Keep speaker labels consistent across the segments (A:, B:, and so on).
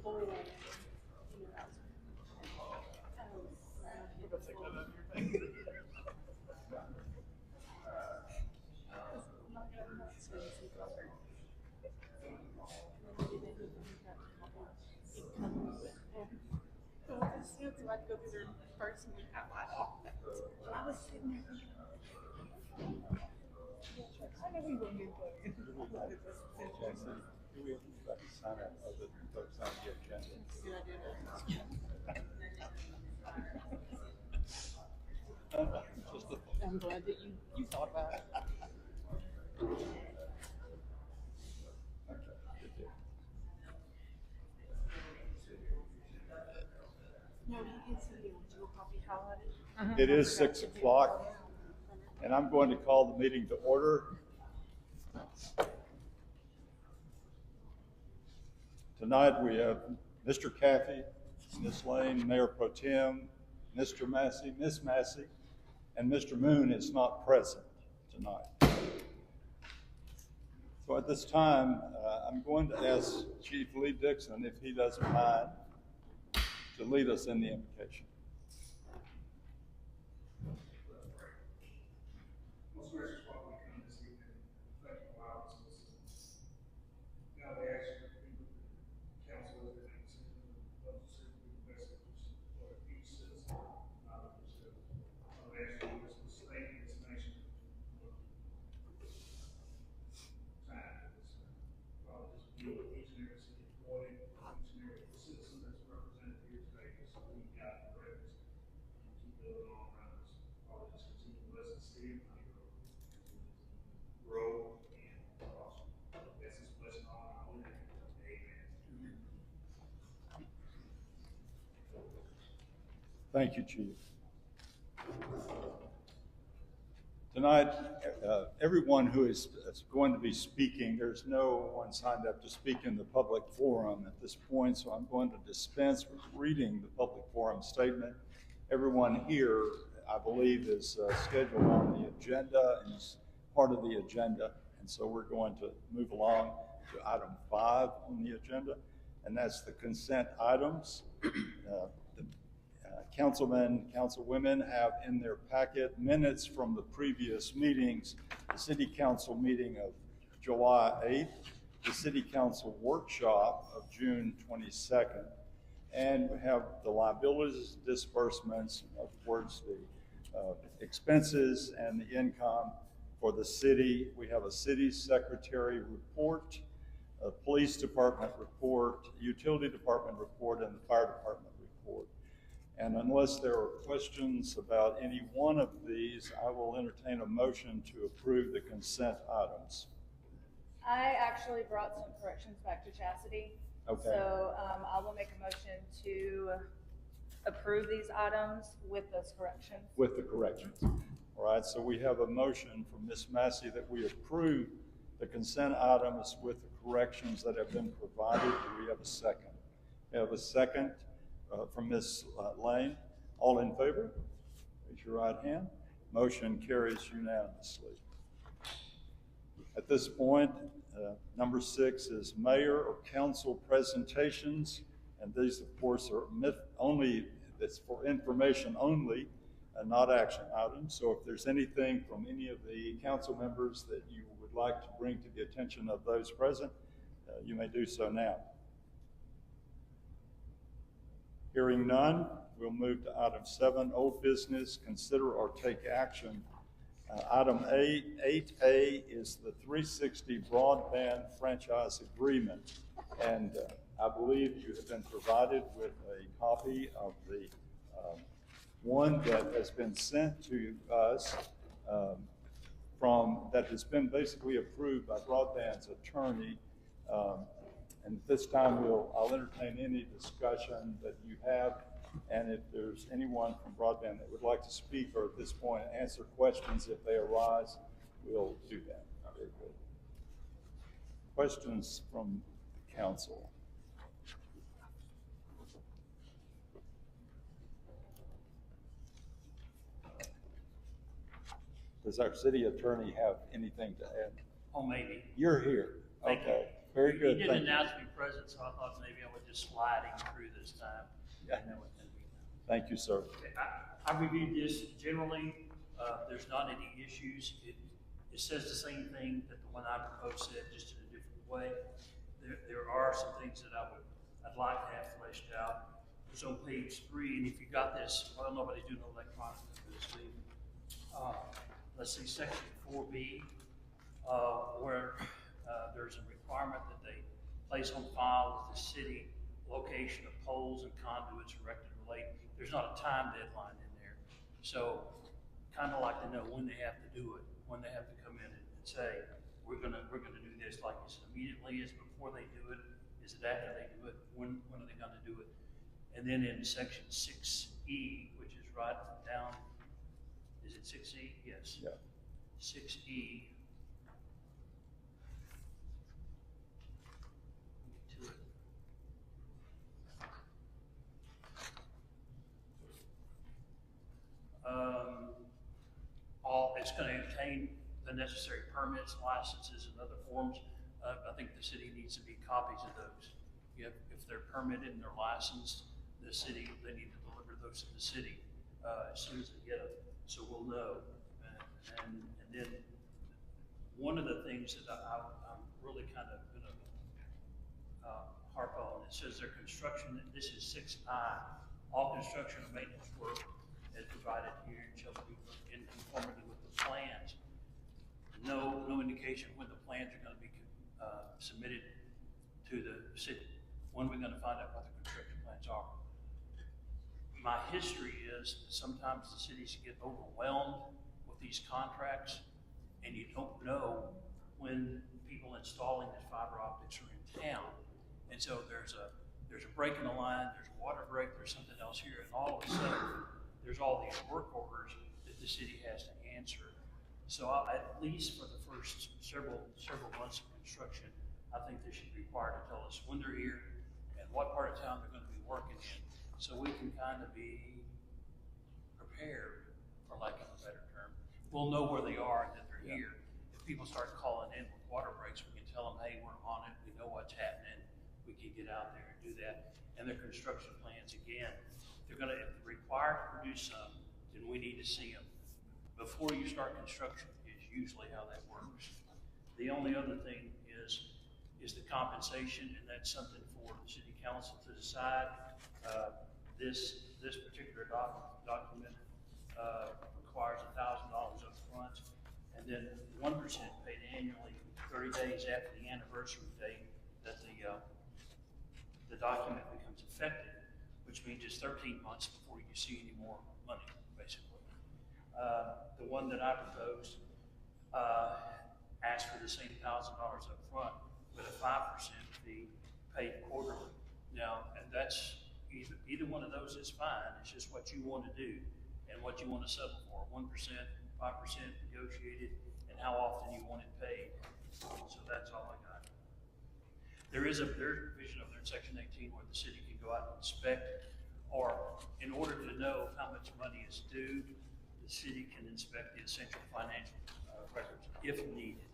A: full, so I'd go through their first and I was sitting there thinking, I know we wouldn't be playing.
B: Jackson, do we have anybody sign up other than folks on the agenda? Just a thought.
A: I'm glad that you thought about it.
B: Okay, good deal.
A: No, you can see the original copy highlighted.
B: It is 6 o'clock, and I'm going to call the meeting to order. Tonight we have Mr. Caffey, Ms. Lane, Mayor Pro Tem, Mr. Massey, Ms. Massey, and Mr. Moon is not present tonight. So at this time, I'm going to ask Chief Lee Dixon if he doesn't mind to lead us in the invocation.
C: Most gracious Father, we come this evening, thank you for allowing us to listen. Now we ask you to be with the council as they consider the messages for each citizen, not of themselves. I ask you to sustain this nation. Time for this. Father, just be with each and every city employee, each and every citizen that's represented here today, so we got the records. Keep building all around us. Father, just continue to bless the city of Honeygrove. Grow and prosper. This is blessed in all our holy name. Amen.
B: Thank you, Chief. Tonight, everyone who is going to be speaking, there's no one signed up to speak in the public forum at this point, so I'm going to dispense with reading the public forum statement. Everyone here, I believe, is scheduled on the agenda and is part of the agenda, and so we're going to move along to item 5 on the agenda, and that's the consent items. Councilmen, councilwomen have in their packet minutes from the previous meetings, the City Council meeting of July 8th, the City Council workshop of June 22nd, and we have the liabilities disbursements, in other words, the expenses and the income for the city. We have a city secretary report, a police department report, utility department report, and the fire department report. And unless there are questions about any one of these, I will entertain a motion to approve the consent items.
D: I actually brought some corrections back to Chastity.
B: Okay.
D: So I will make a motion to approve these items with those corrections.
B: With the corrections. All right, so we have a motion from Ms. Massey that we approve the consent items with the corrections that have been provided. Do we have a second? We have a second from Ms. Lane. All in favor? Raise your right hand. Motion carries unanimously. At this point, number 6 is mayor or council presentations, and these, of course, are it's for information only, and not action items. So if there's anything from any of the council members that you would like to bring to the attention of those present, you may do so now. Hearing none, we'll move to item 7, old business, consider or take action. Item 8A is the 360 broadband franchise agreement. And I believe you have been provided with a copy of the one that has been sent to us that has been basically approved by Broadband's attorney. And at this time, I'll entertain any discussion that you have, and if there's anyone from Broadband that would like to speak or at this point answer questions if they arise, we'll do that. Very good. Questions from the council? Does our city attorney have anything to add?
E: Oh, maybe.
B: You're here.
E: Thank you.
B: Okay. Very good.
E: He
B: Thank
E: didn't
B: you.
E: announce me present, so I thought maybe I would just slide him through this time.
B: Yeah.
E: And that would be done.
B: Thank you, sir.
E: I reviewed this generally, there's not any issues. It says the same thing that the one I proposed said, just in a different way. There are some things that I'd like to have fleshed out. It's on page 3, and if you got this, well, nobody's doing electronic for this week. Let's see, section 4B, where there's a requirement that they place on file with the city location of poles and conduits erected or laid. There's not a time deadline in there. So kind of like to know when they have to do it, when they have to come in and say, we're gonna do this, like is it immediately, is it before they do it, is it after they do it, when are they gonna do it? And then in section 6E, which is right down, is it 6E? Yes.
B: Yeah.
E: 6E. To it. It's going to obtain the necessary permits, licenses, and other forms. I think the city needs to be copies of those. If they're permitted and they're licensed, the city, they need to deliver those to the city as soon as they get them, so we'll know. And then one of the things that I'm really kind of going to harp on, it says their construction, this is 6I, all construction and maintenance work as provided here shall be in conformity with the plans. No indication when the plans are going to be submitted to the city. When are we going to find out what the construction plans are? My history is that sometimes the cities get overwhelmed with these contracts, and you don't know when people installing this fiber optics are in town. And so there's a break in the line, there's a water break, there's something else here, and all of a sudden there's all these work orders that the city has to answer. So at least for the first several months of construction, I think they should be required to tell us when they're here and what part of town they're going to be working in, so we can kind of be prepared, for lack of a better term. We'll know where they are and that they're here. If people start calling in with water breaks, we can tell them, hey, we're on it, we know what's happening, we can get out there and do that. And their construction plans, again, if they're required to produce some, then we need to see them. Before you start construction is usually how that works. The only other thing is the compensation, and that's something for the city council to decide. This particular document requires $1,000 up front, and then 1% paid annually 30 days after the anniversary date that the document becomes effective, which means it's 13 months before you see any more money, basically. The one that I proposed asked for the same $1,000 up front with a 5% fee paid quarterly. Now, and that's either one of those is fine. It's just what you want to do and what you want to settle for. 1%, 5% negotiated, and how often you want it paid. So that's all I got. There's a provision over there in section 18 where the city can go out and inspect, or in order to know how much money is due, the city can inspect the essential financial records if needed.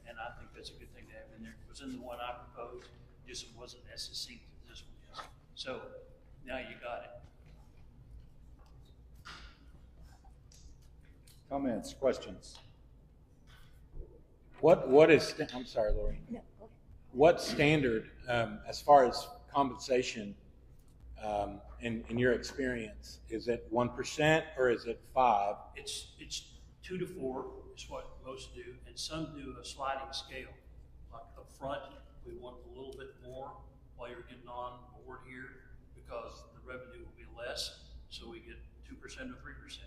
E: And I think that's a good thing to have in there. It was in the one I proposed, just wasn't as succinct as this one is. So now you got it.
B: Comments, questions?
F: What is, I'm sorry, Lori.
A: No, go ahead.
F: What standard, as far as compensation, in your experience, is it 1% or is it 5%?
E: It's 2 to 4 is what most do, and some do a sliding scale. Like up front, we want a little bit more while you're getting on board here because the revenue will be less, so we get 2% or 3%.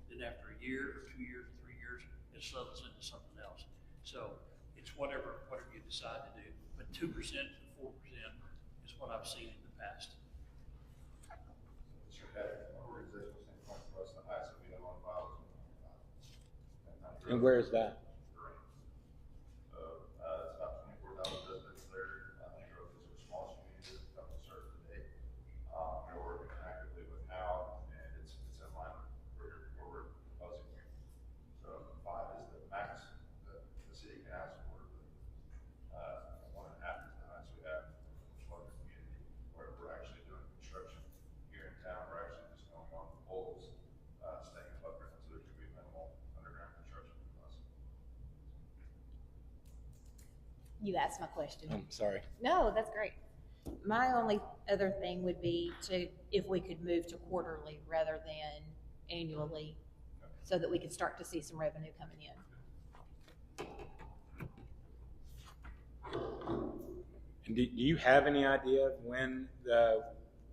E: Then after a year or 2 years or 3 years, it settles into something else. So it's whatever you decide to do. But 2% to 4% is what I've seen in the past.
G: Organizational standpoint, for us, the highest that we have on file is 1.5.
F: And where is that?
G: So, it's about 24,000 residents there. Honey Grove is a small community, a couple served today. We're working actively with Hal, and it's in line with where we're proposing. So 5 is the max that the city can ask for. 1.5%
H: You asked my question.
F: I'm sorry.
H: No, that's great. My only other thing would be if we could move to quarterly rather than annually, so that we could start to see some revenue coming in.
F: And do you have any idea of when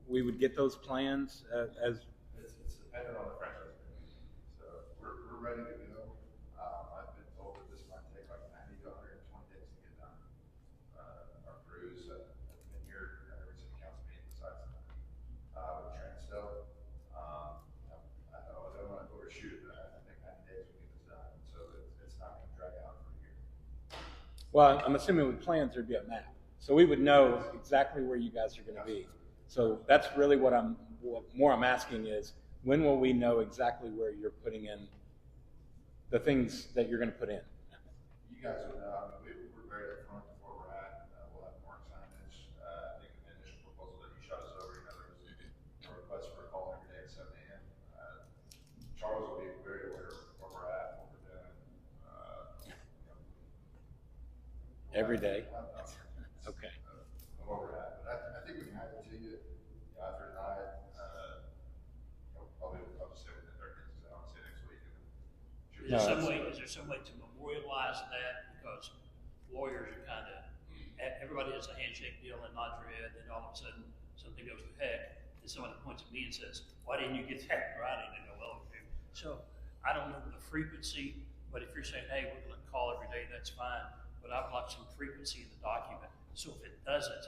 F: we would get those plans as?
G: It's dependent on the franchise agreement. So we're ready to go. I've been told that this might take like 90 to 120 days to get done. Our crews have been here every city council meeting besides with Transtel. I don't want to overshoot, but I think 90 days will get this done. So it's not going to drag out for a year.
F: Well, I'm assuming with plans there'd be a map, so we would know exactly where you guys are going to be. So that's really what I'm asking is, when will we know exactly where you're putting in the things that you're going to put in?
G: You guys will know. We're very upfront with where we're at. We'll have more signage. I think the initial proposal that you shot us over, there was a request for a call every day at 7 a.m. Charles will be very aware of where we're at, what we're doing.
F: Every day? Okay.
G: Where we're at. But I think we can have it to you after tonight. Probably I'll just say within 30 minutes. I don't say next week.
E: Is there some way to memorialize that? Because lawyers are kind of, everybody has a handshake deal in Madrid, and all of a sudden something goes to heck, and somebody points at me and says, "Why didn't you get that in writing?" And I go, "Well, okay." So I don't know the frequency, but if you're saying, "Hey, we're going to call every day," that's fine. But I'd like some frequency in the document. So if it doesn't,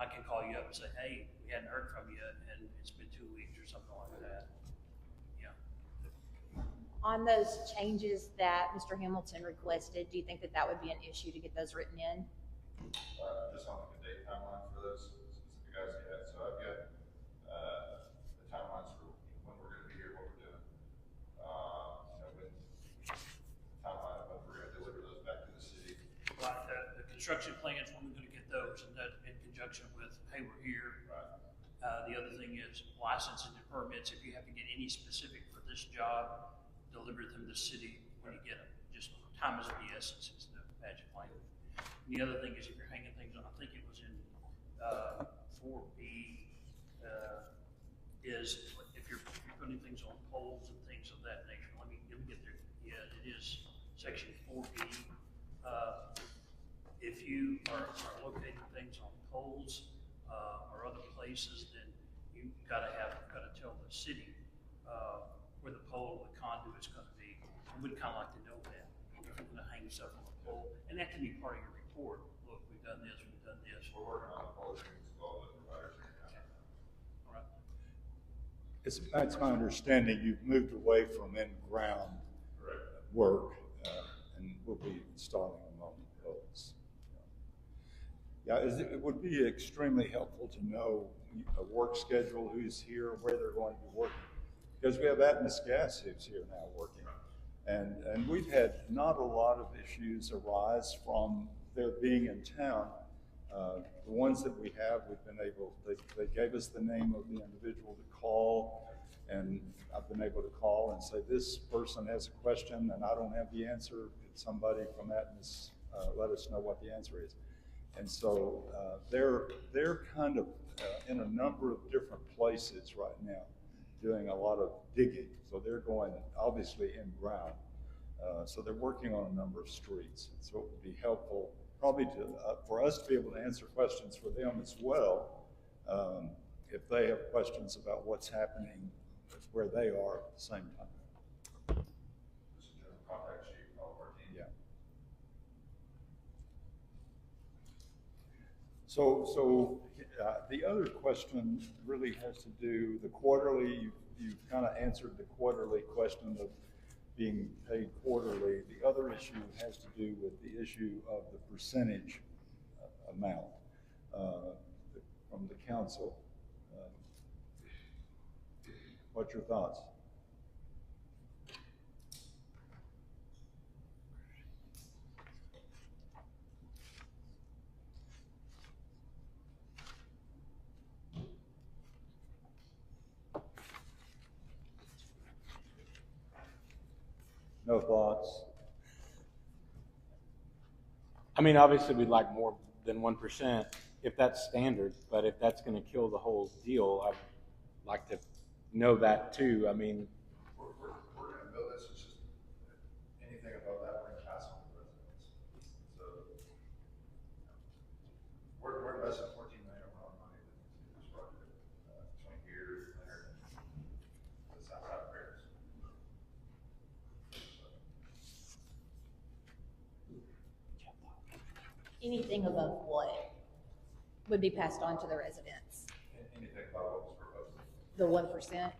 E: I can call you up and say, "Hey, we hadn't heard from you, and it's been 2 weeks," or something like that. Yeah.
H: On those changes that Mr. Hamilton requested, do you think that would be an issue to get those written in?
G: Just on the date timeline for those specific guys, yeah. So I've got the timelines for when we're going to be here, what we're doing. When timeline of when we're going to deliver those back to the city.
E: Right, the construction plans, when we're going to get those, and that in conjunction with, "Hey, we're here."
G: Right.
E: The other thing is licensing and permits. If you have to get any specific for this job, deliver them to the city when you get them. Just time is of the essence is the magic language. And the other thing is if you're hanging things on, I think it was in 4B, is if you're putting things on poles and things of that nature. Let me get there. Yeah, it is section 4B. If you are locating things on poles or other places, then you've got to tell the city where the pole, the conduit's going to be. And we'd kind of like to know that if you're going to hang stuff on a pole, and that can be part of your report. Look, we've done this, we've done this.
G: We're working on the policy with all the providers right now.
E: All right.
B: It's my understanding you've moved away from in-ground work, and we'll be installing them on poles. Yeah, it would be extremely helpful to know a work schedule, who's here, where they're going to be working. Because we have Atmos Gas who's here now working. And we've had not a lot of issues arise from their being in town. The ones that we have, we've been able, they gave us the name of the individual to call, and I've been able to call and say, "This person has a question and I don't have the answer. Could somebody from Atmos let us know what the answer is?" And so they're kind of in a number of different places right now, doing a lot of digging. So they're going obviously in ground. So they're working on a number of streets. So it would be helpful probably for us to be able to answer questions for them as well, if they have questions about what's happening where they are at the same time.
G: This is general contact sheet of our team.
B: Yeah. So the other question really has to do the quarterly. You've kind of answered the quarterly question of being paid quarterly. The other issue has to do with the issue of the percentage amount from the council. What's your thoughts? No thoughts?
F: I mean, obviously, we'd like more than 1% if that's standard, but if that's going to kill the whole deal, I'd like to know that too. I mean,
G: We're going to build this, it's just anything above that, we're going to pass on to the residents. So, we're investing $14 million of our own money in this project, 20 years, later, that's outside of Paris.
H: Anything above what would be passed on to the residents?
G: Anything above what was proposed.
H: The 1%?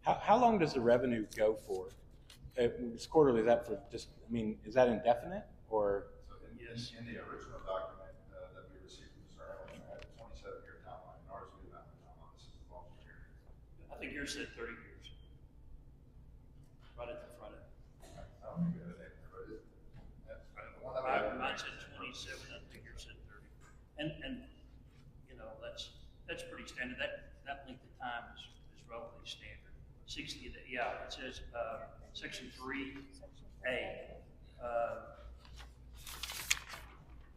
F: how long does the revenue go for? It's quarterly, is that for just, I mean, is that indefinite or?
G: So in the original document that we received from Mr. Hamilton, had a 27-year timeline, and ours would not be timeline, this is the longer year.
E: I think yours said 30 years. Right at the front end.
G: I don't think we have it in there, but that's the one that we have.
E: Mine said 27, I think yours said 30. And, you know, that's pretty standard. That length of time is relatively standard. 60, yeah, it says, section 3A,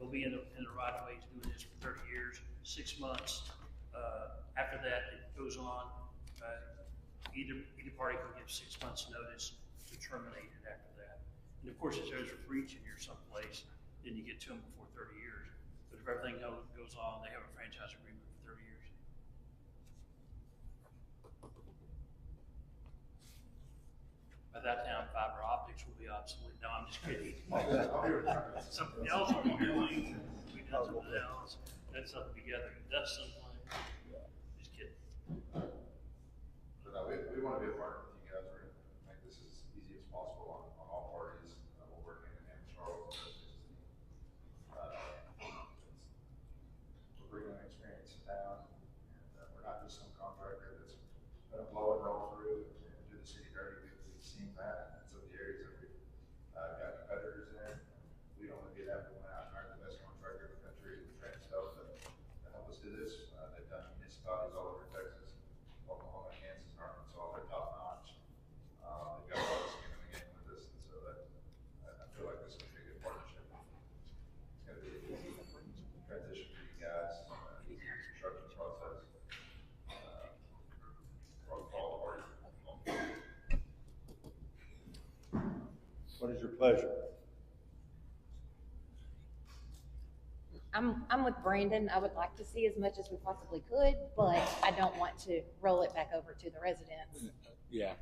E: will be in the right of ways doing this for 30 years, 6 months. After that, it goes on, either party can give 6 months notice to terminate it after that. And of course, if there's a breach in here someplace, then you get to them before 30 years. But if everything goes on, they have a franchise agreement for 30 years. By that time, fiber optics will be obsolete. No, I'm just kidding. Something else will be doing. We done something else. That's something together. That's something. Just kidding.
G: But no, we want to be a partner with you guys. We're going to make this as easy as possible on all parties. We'll work hand in hand with Charles. We're bringing an experience to town, and we're not just some contractor that's going to blow and roll through and do the city dirty. We've seen that in some of the areas that we've got competitors in. We don't want to be that. We want to hire the best contractor in the country to train stuff to help us do this. They've done municipalities all over Texas, Oklahoma, Kansas, and Arkansas. They're top notch. They've got a lot of skin in the game with this, and so that I feel like this is going to be a good partnership. It's going to be an easy transition for you guys, easy construction process. For all parties.
B: What is your pleasure?
H: I'm with Brandon. I would like to see as much as we possibly could, but I don't want to roll it back over to the residents.
F: Yeah,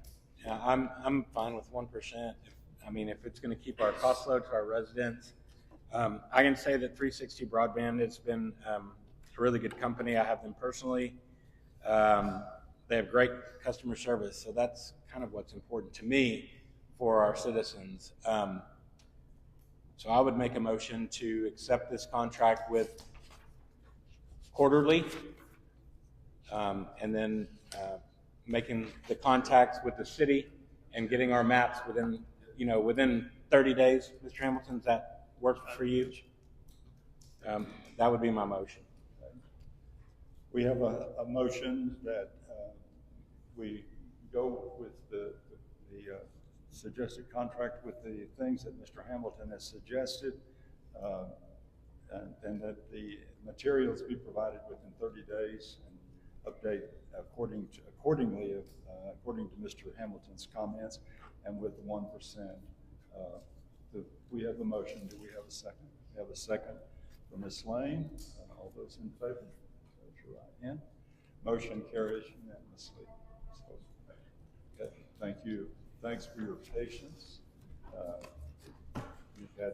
F: I'm fine with 1%. If it's going to keep our cost low to our residents, I can say that 360 Broadband has been a really good company. I have them personally. They have great customer service, so that's kind of what's important to me for our citizens. So I would make a motion to accept this contract with quarterly, and then making the contacts with the city and getting our maps within 30 days. Mr. Hamilton, does that work for you? That would be my motion.
B: We have a motion that we go with the suggested contract with the things that Mr. Hamilton has suggested, and that the materials be provided within 30 days and update accordingly according to Mr. Hamilton's comments, and with 1%. We have the motion. Do we have a second? We have a second from Ms. Lane. All those in favor, raise your right hand. Motion carries unanimously. So, okay, thank you. Thanks for your patience. We've had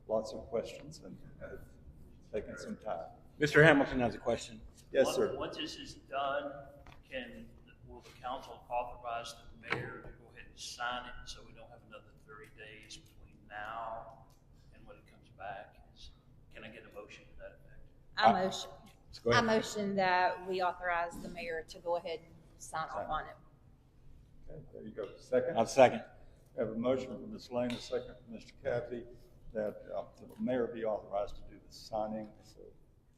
B: lots of questions and have taken some time.
F: Mr. Hamilton has a question.
B: Yes, sir.
E: Once this is done, will the council authorize the mayor to go ahead and sign it so we don't have another 30 days between now and when it comes back? Can I get a motion to that effect?
F: Go
H: I
F: ahead.
H: motion that we authorize the mayor to go ahead and sign off on it.
B: Okay, there you go. Second?
F: I'll second.
B: We have a motion from Ms. Lane, a second from Mr. Cathy, that the mayor be authorized to do the signing. So,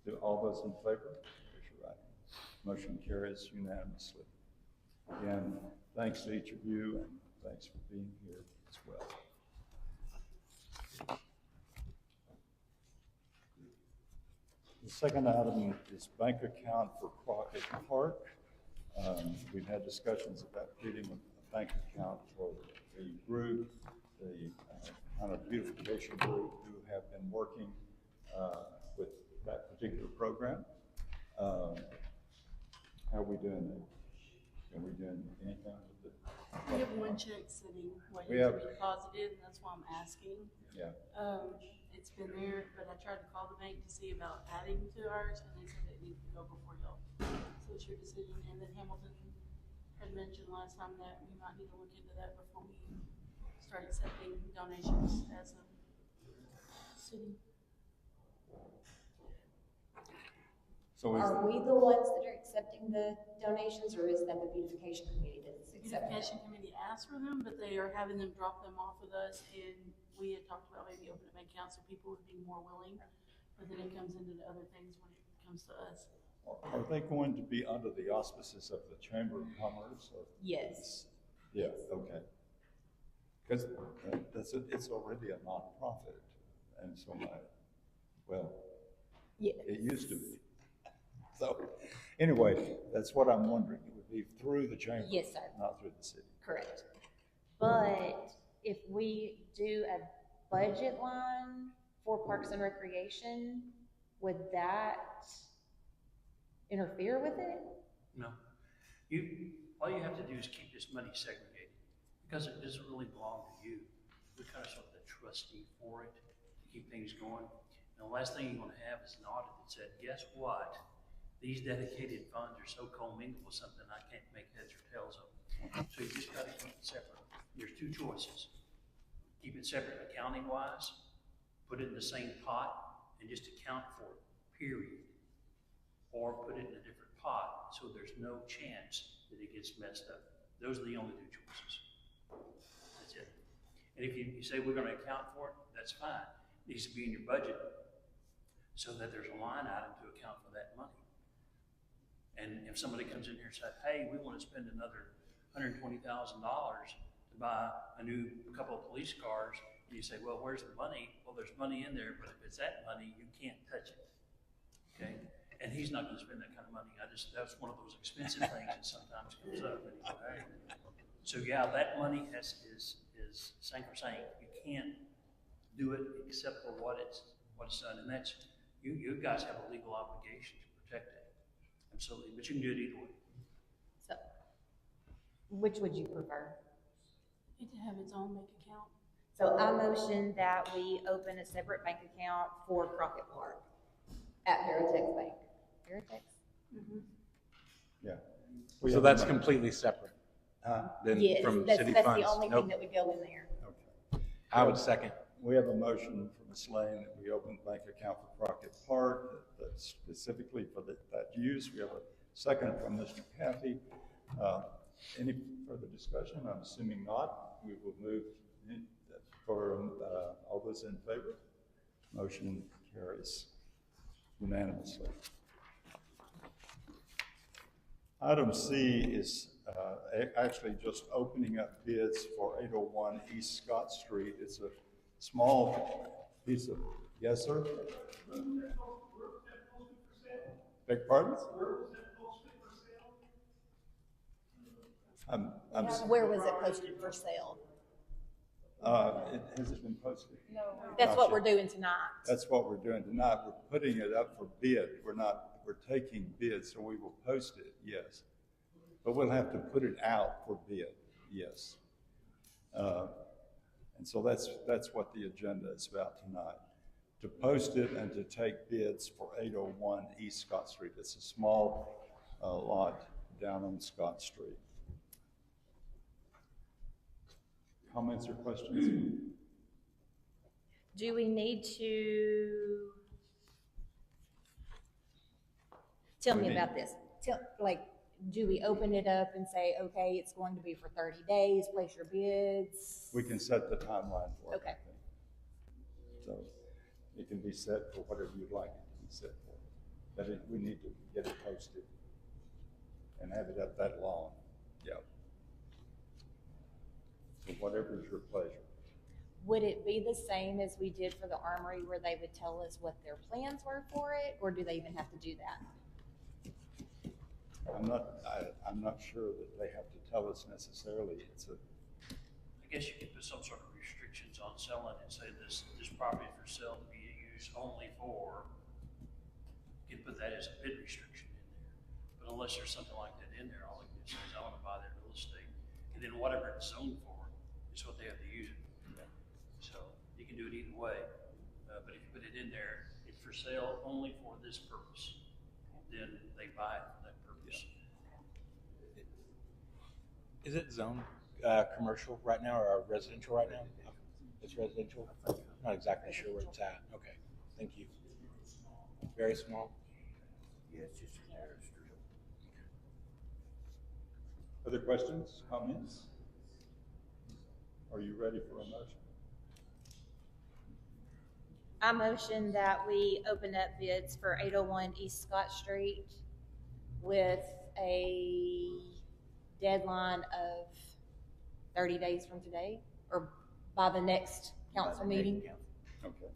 B: do all those in favor, raise your right hand. Motion carries unanimously. Again, thanks to each of you, and thanks for being here as well. The second item is bank account for Crockett Park. We've had discussions about creating a bank account for the group, the kind of beautification group who have been working with that particular program. How are we doing that? Are we doing anything with it?
I: We have one check sitting
B: We
I: waiting
B: have-
I: to be deposited, and that's why I'm asking.
B: Yeah.
I: It's been there, but I tried to call the bank to see about adding to ours, and they said it needs to go before y'all. So it's your decision, and then Hamilton had mentioned last time that we might need to look into that before we start accepting donations as a city.
B: So is,
H: Are we the ones that are accepting the donations, or is that the beautification committee that's
I: The
H: accepting
I: beautification
H: it?
I: committee asked for them, but they are having them drop them off with us, and we had talked about maybe opening a bank account so people would be more willing, but then it comes into the other things when it comes to us.
B: are they going to be under the auspices of the Chamber of Commerce? Or
H: Yes.
B: Yeah, okay. Because it's already a nonprofit, and so
H: Yes.
B: it used to be. So, anyway, that's what I'm wondering. It would be through the chamber.
H: Yes, sir.
B: Not through the city.
H: Correct. But if we do a budget line for Parks and Recreation, would that interfere with it?
E: No. All you have to do is keep this money segregated, because it doesn't really belong to you. We're kind of sort of the trustee for it, to keep things going. And the last thing you're gonna have is an audit that said, guess what? These dedicated funds are so commingled with something I can't make heads or tails of. So you just gotta keep it separate. There's two choices. Keep it separate accounting wise, put it in the same pot and just account for it, period. Or put it in a different pot so there's no chance that it gets messed up. Those are the only two choices. That's it. And if you say we're gonna account for it, that's fine. It needs to be in your budget so that there's a line item to account for that money. And if somebody comes in here and said, hey, we want to spend another $120,000 to buy a couple of police cars, and you say, well, where's the money? Well, there's money in there, but if it's that money, you can't touch it. Okay? And he's not going to spend that kind of money. That's one of those expensive things that sometimes comes up. Anyway. So yeah, that money is sacrosanct. You can't do it except for what it's done, and that's you guys have a legal obligation to protect it. Absolutely, but you can do it either way.
H: So, which would you prefer?
I: It to have its own bank account.
H: So I motion that we open a separate bank account for Crockett Park at Veritex Bank. Veritex?
B: Yeah.
F: So that's completely separate than
H: Yes,
F: from
H: that's
F: city
H: the
F: funds?
H: only
F: Nope.
H: thing that would go in there.
B: Okay.
F: I would second.
B: We have a motion from Ms. Lane that we open bank account for Crockett Park, that's specifically for that use. We have a second from Mr. Cathy. Any further discussion? I'm assuming not. We will move for all those in favor. Motion carries unanimously. Item C is actually just opening up bids for 801 East Scott Street. It's a small piece of, yes, sir? Beg pardon?
H: Where was it posted for sale?
B: Has it been posted?
H: No. That's
B: Not
H: what
B: yet.
H: we're doing tonight.
B: That's what we're doing tonight. We're putting it up for bid. We're taking bids, so we will post it, yes. But we'll have to put it out for bid, yes. And so that's what the agenda is about tonight. To post it and to take bids for 801 East Scott Street. It's a small lot down on Scott Street. Comments or questions?
H: Do we need to tell me about this? Do we open it up and say, okay, it's going to be for 30 days, place your bids?
B: We can set the timeline for it.
H: Okay.
B: I think. So it can be set for whatever you'd like it to be set for. But we need to get it posted. and have it up that long. Yep. So whatever is your pleasure.
H: Would it be the same as we did for the Armory where they would tell us what their plans were for it, or do they even have to do that?
B: I'm not sure that they have to tell us necessarily.
E: I guess you could put some sort of restrictions on selling and say this property for sale to be used only for, you can put that as a bid restriction in there. But unless there's something like that in there, all they can say is, I want to buy that real estate. And then whatever it's zoned for is what they have to use it. So you can do it either way. But if you put it in there, it's for sale only for this purpose, then they buy it for that purpose.
F: Is it zoned commercial right now or residential right now? It's residential? Not exactly sure where it's at. Okay, thank you. Very small?
J: Yeah, it's just an area street.
B: Other questions, comments? Are you ready for a motion?
H: I motion that we open up bids for 801 East Scott Street with a deadline of 30 days from today, or by the next council meeting.
B: Okay.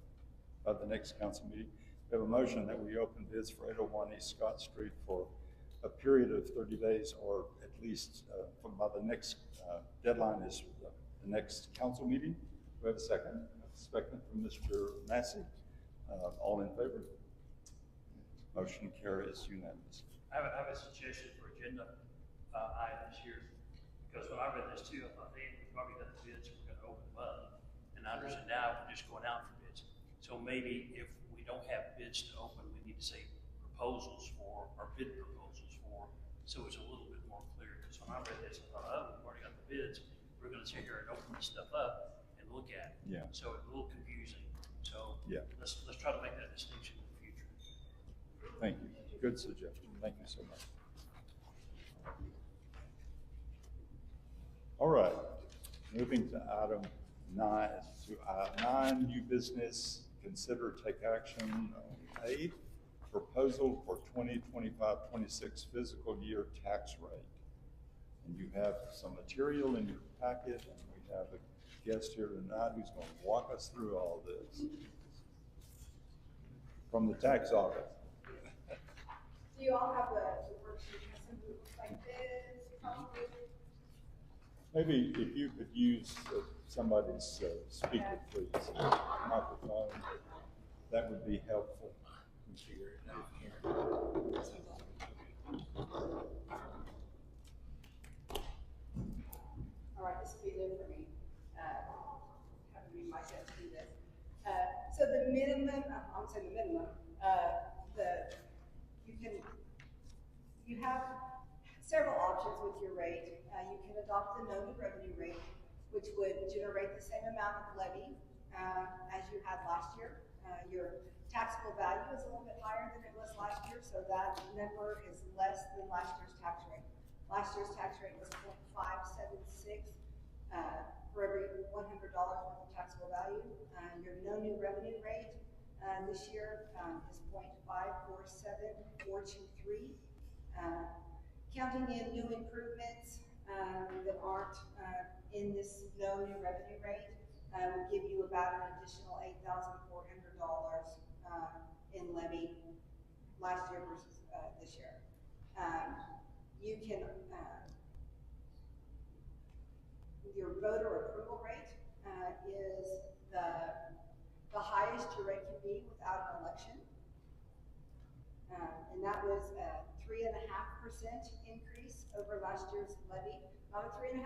B: By the next council meeting, we have a motion that we open bids for 801 East Scott Street for a period of 30 days, or at least by the next deadline is the next council meeting. We have a second. Second from Mr. Massey. All in favor? Motion carries unanimously.
E: I have a suggestion for agenda items here, because when I read this too, I thought, hey, we probably got the bids, we're going to open them up. And I understand now we're just going out for bids. So maybe if we don't have bids to open, we need to say proposals for, or bid proposals for, so it's a little bit more clear. Because when I read this, I thought, oh, we've already got the bids, we're going to sit here and open this stuff up and look at it.
B: Yeah.
E: So it's a little confusing. So
B: Yeah.
E: let's try to make that distinction in the future.
B: Thank you. Good suggestion. Thank you so much. All right. Moving to item 9, new business. Consider take action on A, proposal for 2025-26 fiscal year tax rate. And you have some material in your packet, and we have a guest here tonight who's going to walk us through all this from the tax office.
K: Do you all have the worksheet that looks like this, probably?
B: Maybe if you could use somebody's speaker, please, microphone, that would be helpful.
K: All right, this will be new for me. Having me mic up to do this. So the minimum, I'm saying the minimum, you have several options with your rate. You can adopt the no new revenue rate, which would generate the same amount of levy as you had last year. Your taxable value is a little bit higher than it was last year, so that number is less than last year's tax rate. Last year's tax rate was 0.576 for every $100 worth of taxable value. Your no new revenue rate this year is 0.547423. Counting in new improvements that aren't in this no new revenue rate would give you about an additional $8,400 in levy last year versus this year. You can your voter approval rate is the highest your rate can be without an election, and that was a 3.5% increase over last year's levy. Not a 3.5%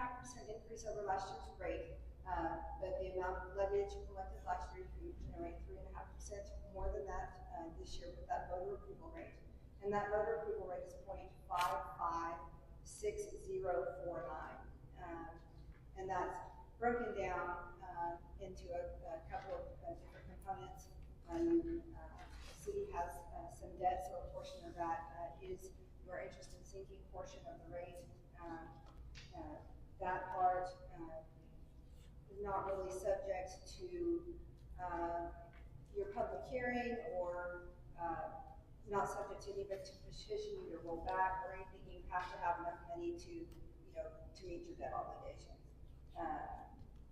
K: increase over last year's rate, but the amount of levy that you collected last year, you can generate 3.5% more than that this year with that voter approval rate. And that voter approval rate is 0.556049. And that's broken down into a couple of different components. The city has some debt, so a portion of that is your interest in sinking portion of the rate. That part is not really subject to your public hearing or not subject to any petition, either roll back or anything. You have to have enough money to, to meet your debt obligation.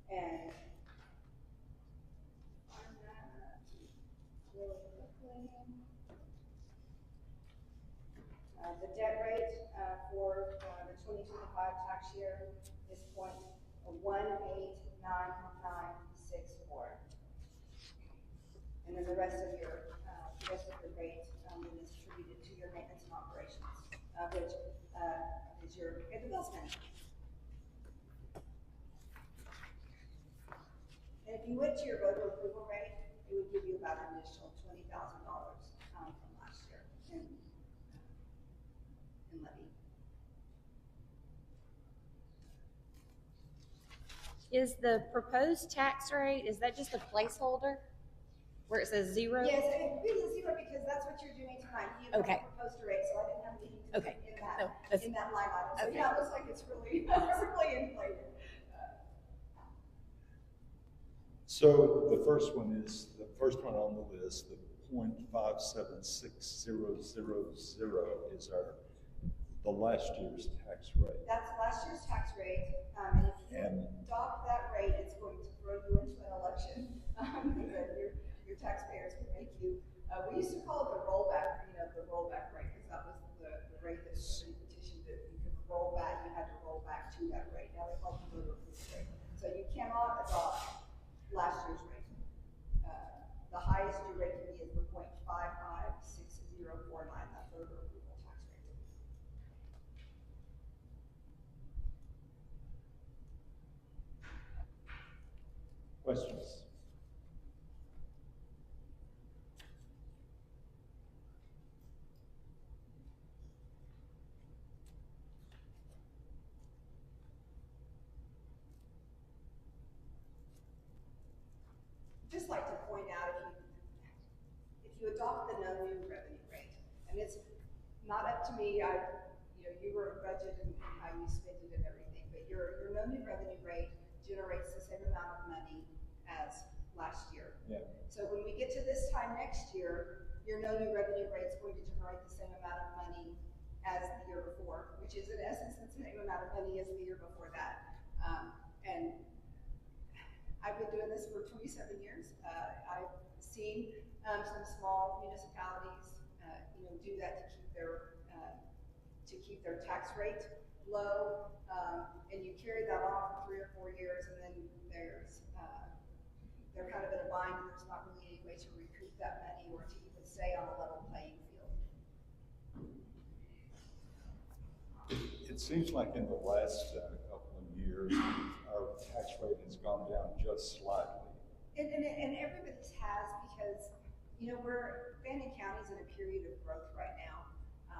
K: And on that, really quickly, the debt rate for the 2025 tax year is 0.18994. And then the rest of the rate is attributed to your maintenance and operations, which is your pay the bills money. And if you went to your voter approval rate, it would give you about an additional $20,000 from last year in levy.
H: Is the proposed tax rate, is that just a placeholder? Where it says 0?
K: Yes, it is 0 because that's what you're doing tonight. You have
H: Okay.
K: proposed a rate, so I didn't have anything to
H: Okay.
K: put
H: No, that's-
K: in that line item. So
H: okay.
K: yeah, it looks like it's really, really inflated.
B: So the first one on the list, the 0.576000 is the last year's tax rate.
K: That's last year's tax rate, and if you adopt that rate, it's going to throw you into an election. Your taxpayers can make you, we used to call it the rollback, the rollback rate, because that was the rate that somebody petitioned that you could roll back, you had to roll back to that rate. Now they call it the voter approval rate. So you cannot adopt last year's rate. The highest your rate can be is the 0.556049, that voter approval tax rate.
B: Questions?
K: Just like to point out, if you adopt the no new revenue rate, and it's not up to me, you were budgeted and how you spend it and everything, but your no new revenue rate generates the same amount of money as last year.
B: Yeah.
K: So when we get to this time next year, your no new revenue rate is going to generate the same amount of money as the year before, which is in essence the same amount of money as the year before that. And I've been doing this for 27 years. I've seen some small municipalities, do that to keep their tax rate low, and you carry that on for 3 or 4 years, and then they're kind of in a bind, and there's not really any way to recoup that money or to even stay on a level playing field.
B: It seems like in the last couple of years, our tax rate has gone down just slightly.
K: And everybody's has, because, Fannin County's in a period of growth right now.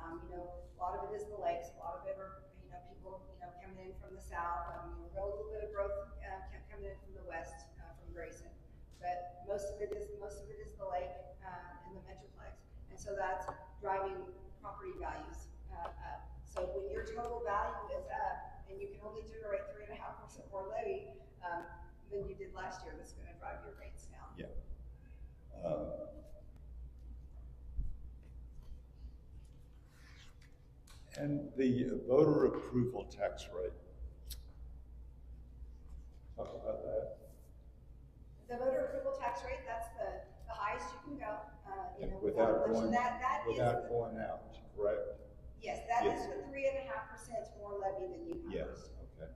K: A lot of it is the lakes, a lot of it are, people, coming in from the south. We've got a little bit of growth coming in from the west, from Grayson. But most of it is the lake and the Metroplex. And so that's driving property values up. So when your total value is up and you can only generate 3.5% more levy than you did last year, that's going to drive your rates down.
B: Yeah. And the voter approval tax rate. Talk about that.
K: The voter approval tax rate, that's the highest you can go.
B: Without going out, correct?
K: Yes, that
B: Yes.
K: is the 3.5% more levy than you have.
B: Yes, okay.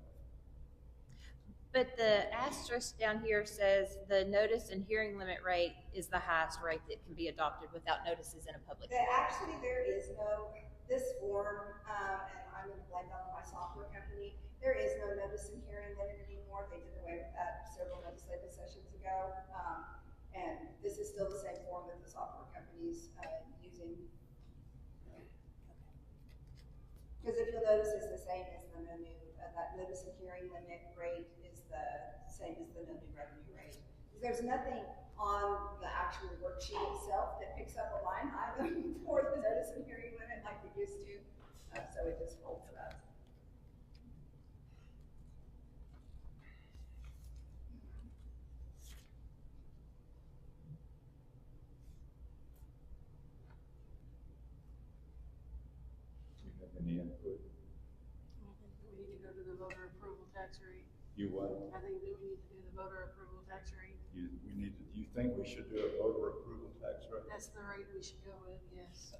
H: But the asterisk down here says the notice and hearing limit rate is the highest rate that can be adopted without notices in a public hearing.
K: Actually, there is no, this form, and I'm going to blame that on my software company, there is no notice and hearing limit anymore. They did away with that several legislative sessions ago. And this is still the same form that the software company's using. Because if you'll notice, it's the same as the no new, that notice and hearing limit rate is the same as the no new revenue rate. There's nothing on the actual worksheet itself that picks up a line item for the notice and hearing limit like it used to, so it just rolls it up.
B: Any input?
I: I think we need to go to the voter approval tax rate.
B: You what?
I: I think that we need to do the voter approval tax rate.
B: You think we should do a voter approval tax rate?
I: That's the rate we should go with, yes.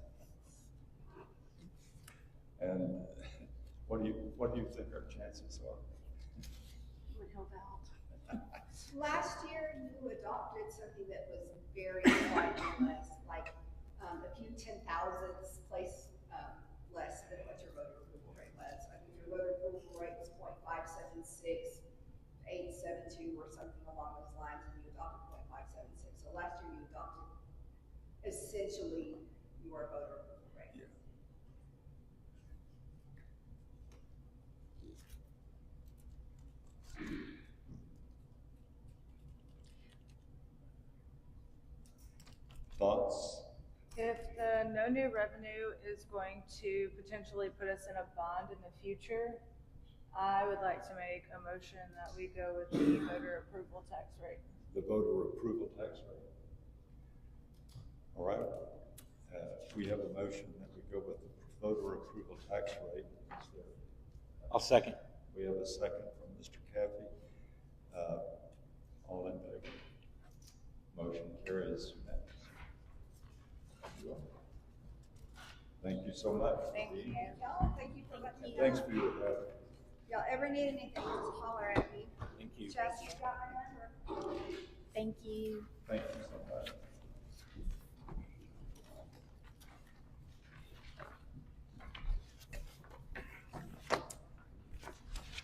B: And what do you think our chances are?
I: Would help out.
K: Last year, you adopted something that was very slightly less, like a few 10,000s place less than what your voter approval rate was. I think your voter approval rate was 0.576, 872 or something along those lines, and you adopted 0.576. So last year you adopted essentially your voter approval rate.
B: Yeah. Thoughts?
D: If the no new revenue is going to potentially put us in a bond in the future, I would like to make a motion that we go with the voter approval tax rate.
B: The voter approval tax rate. All right. We have a motion that we go with the voter approval tax rate. Is there-
F: I'll second.
B: We have a second from Mr. Caffey. All in favor? Motion carries. Thank you so much.
D: Thank you.
K: Y'all, thank you for letting me know.
B: Thanks for your help.
K: Y'all ever need anything, just holler at me.
F: Thank you.
K: Chelsea, you got my number.
H: Thank you.
B: Thank you so much.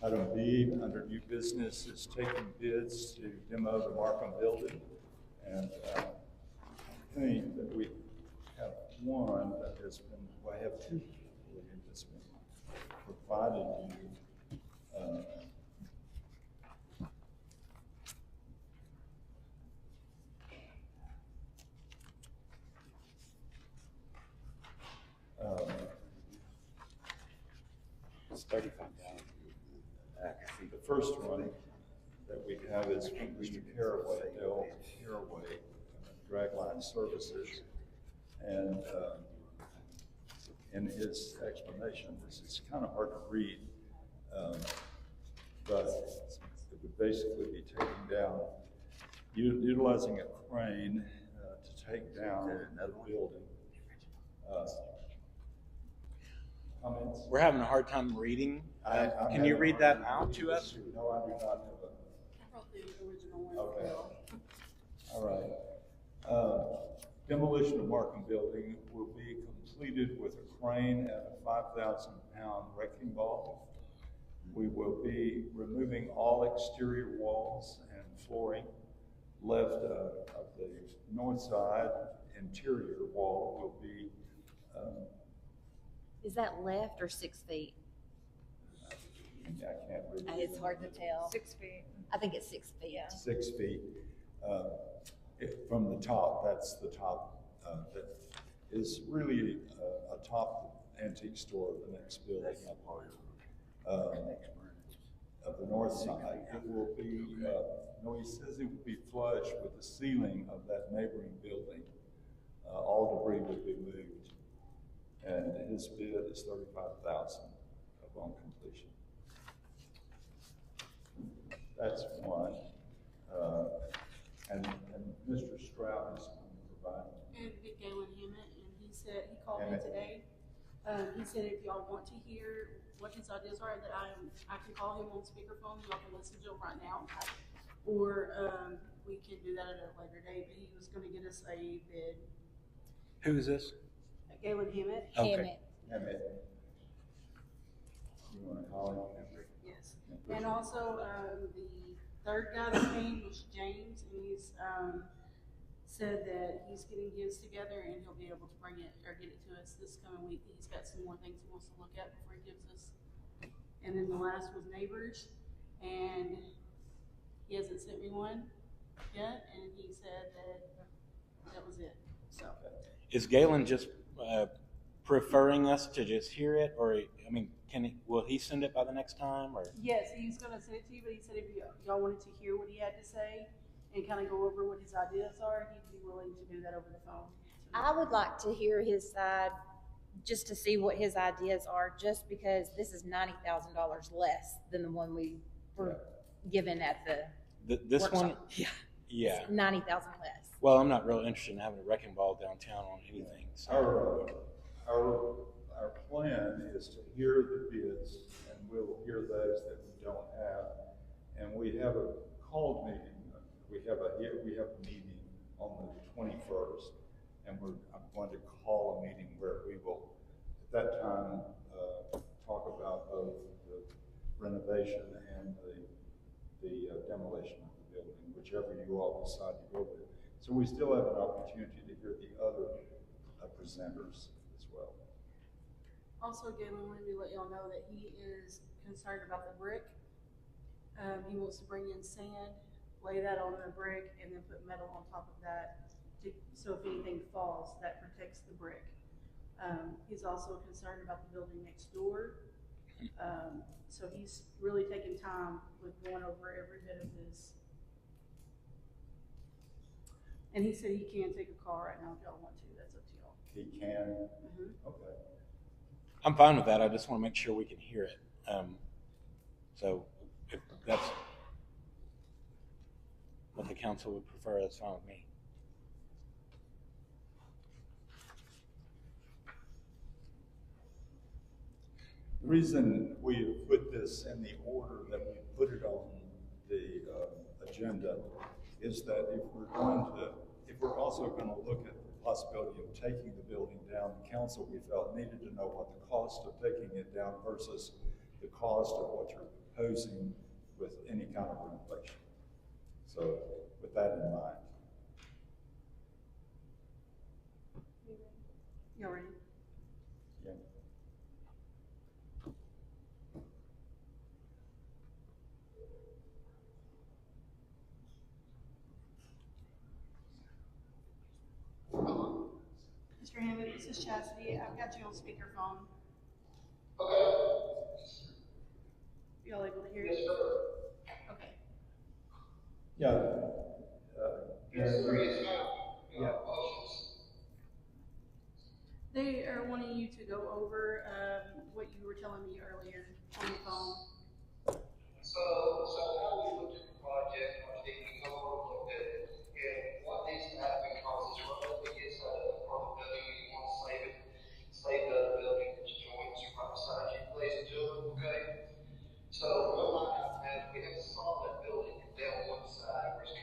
B: Item B, under new business, is taking bids to demo the Markham building. And I think that we have one that has been, well, I have two that's been provided to you.
F: It's 35,000.
B: The first one that we have is from Mr. Caraway, Dale Caraway, Dragline Services. And in his explanation, this is kind of hard to read, but it would basically be taking down, utilizing a crane to take down the building. Comments?
F: We're having a hard time reading.
B: I'm
F: Can you
B: having
F: read
B: a
F: that
B: hard
F: out
B: time
F: to
B: reading
F: us?
B: this too. No, I do not have
I: I wrote the original one.
B: Okay. All right. Demolition of Markham building will be completed with a crane and a 5,000-pound wrecking ball. We will be removing all exterior walls and flooring. Left of the north side interior wall will be
H: Is that left or 6 feet?
B: I can't read.
H: It's hard to tell.
D: 6 feet.
H: I think it's 6 feet.
D: Yeah.
B: 6 feet. From the top, that's the top. That is really a top antique store of the next building of the north side. It will be, no, he says it will be flush with the ceiling of that neighboring building. All debris will be moved. And his bid is $35,000 upon completion. That's one. And Mr. Stroud is going to provide.
I: And Galen Hammett, and he called me today. He said if y'all want to hear what his ideas are, that I can call him on speakerphone, y'all can listen to him right now. Or we can do that at a later date, but he was gonna get us a bid.
F: Who is this?
I: Galen Hammett?
F: Okay.
B: Hammett. You want to call him?
I: Yes. And also, the third guy that came was James, and he's, said that he's getting his together and he'll be able to bring it or get it to us this coming week. He's got some more things he wants to look at before he gives us. And then the last was Neighbors, and he hasn't sent me one yet, and he said that was it, so.
F: Is Galen just preferring us to just hear it, or I mean, will he send it by the next time, or?
I: Yes, he's gonna send it to you, but he said if y'all wanted to hear what he had to say and kind of go over what his ideas are, he'd be willing to do that over the phone.
H: I would like to hear his side just to see what his ideas are, just because this is $90,000 less than the one we were given at
F: This
H: workshop.
F: one, yeah.
H: It's 90,000 less.
F: Well, I'm not real interested in having a wrecking ball downtown on anything. So.
B: Our plan is to hear the bids, and we'll hear those that we don't have. And we have a called meeting. We have a meeting on the 21st, and I'm going to call a meeting where we will, at that time, talk about both the renovation and the demolition of the building, whichever you all decide to go with. So we still have an opportunity to hear the other presenters as well.
I: Also, Galen wanted me to let y'all know that he is concerned about the brick. He wants to bring in sand, lay that on the brick, and then put metal on top of that, so if anything falls, that protects the brick. He's also concerned about the building next door. So he's really taking time with going over every bit of this. And he said he can take a call right now if y'all want to. That's up to y'all.
B: He can?
I: Mm-hmm.
B: Okay.
F: I'm fine with that. I just want to make sure we can hear it. So if that's what the council would prefer, that's fine with me.
B: The reason we put this in the order that we put it on the agenda is that if we're also going to look at the possibility of taking the building down, the council, we felt, needed to know what the cost of taking it down versus the cost of what you're proposing with any kind of renovation. So with that in mind.
I: Y'all ready?
B: Yeah.
I: Mr. Hammond, this is Chastity. I've got you on speakerphone. Y'all able to hear me? Okay.
B: Yeah.
I: They are wanting you to go over what you were telling me earlier on the phone.
L: So how we looked at the project, I think we overlooked it, and what needs to happen, because it's right up against the front of the building, you want to save the building, its joints right beside you, place to it, okay? So what might happen is we have to saw that building down one side, where it's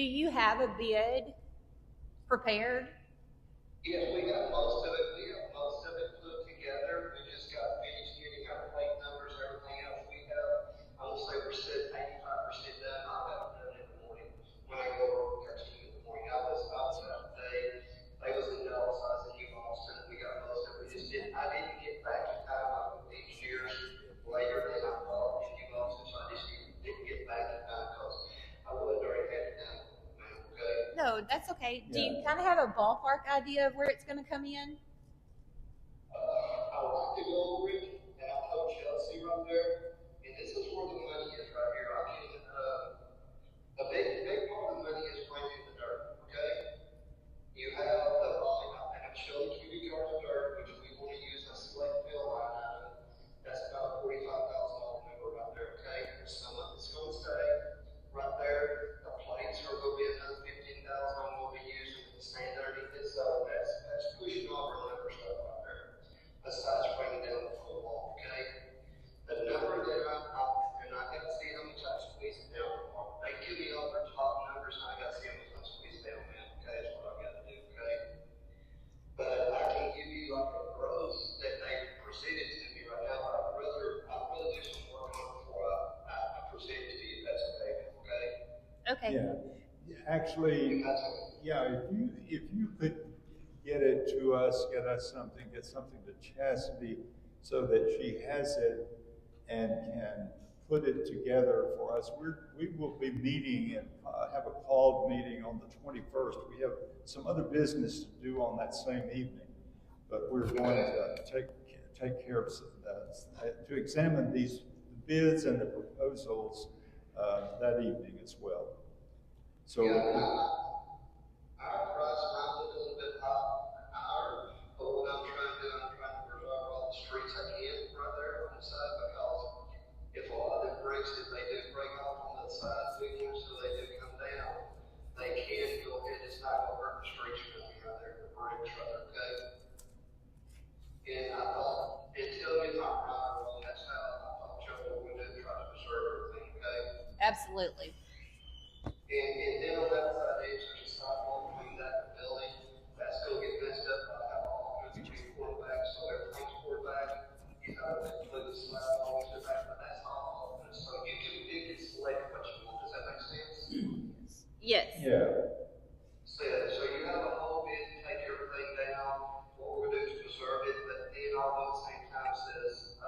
H: you have a bid prepared?
L: Yes, we got most of it, put together, we just got finished getting our plate numbers, everything else we have. I will say we're sitting 85% done, I'll have it done in the morning, when I go over there in the morning. I was out today, they was in Dallas, I was in New Boston, we got most of it, I didn't get back in time, I was engineers later than I thought in New Boston, so I just didn't get back in time, because I would have already had it done, okay?
H: No, that's okay. Do you
B: Yeah.
H: kind of have a ballpark idea of where it's going to come in?
L: I like to go over it, and I told Chelsea right there, and this is where the money is right here. A big part of the money is bringing the dirt, okay? You have the volume, and I'm showing cubic yards of dirt, which we want to use a select fill line item. That's about a $45,000 number right there, okay? There's some of it's going to stay right there. The plates are going to be another $15,000 I'm going to be using to stand underneath it, so that's pushing over a number of stuff right there. Besides bringing down the full wall, okay? The number that and I got to see how much I squeeze it down. They give me all their top numbers, and I got to see how much I squeeze down, man. Okay, that's what I got to do, okay? But I can give you like a gross that they presented to me right now. I'd rather do some work on it before I present it to you. If that's okay, okay?
H: Okay.
B: Yeah, actually, yeah, if you could get it to us, get something to Chastity so that she has it and can put it together for us. We will be meeting and have a called meeting on the 21st. We have some other business to do on that same evening, but we're going to take care of to examine these bids and the proposals that evening as well. So.
L: Our price might look a little bit higher, but what I'm trying to do, I'm trying to preserve all the streets I can right there on the side, because if a lot of them bricks, if they do break off on the side, so they do come down, they can go ahead, it's not going to hurt the streets for me right there, the bricks right there, okay? And I thought, and tell me if I'm right or wrong, that's how I thought Joe would do, try to preserve everything, okay?
H: Absolutely.
L: And then on that side, there's a sidewalk between that building, that's gonna get messed up by how all the two quarterbacks, so everything's quarterback. You know, they put the slab always to back, but that's all open, so you can select what you want, does that make sense?
H: Yes.
B: Yeah.
L: So you have a whole bid to take everything down, what we're gonna do is preserve it, but then all at the same time says,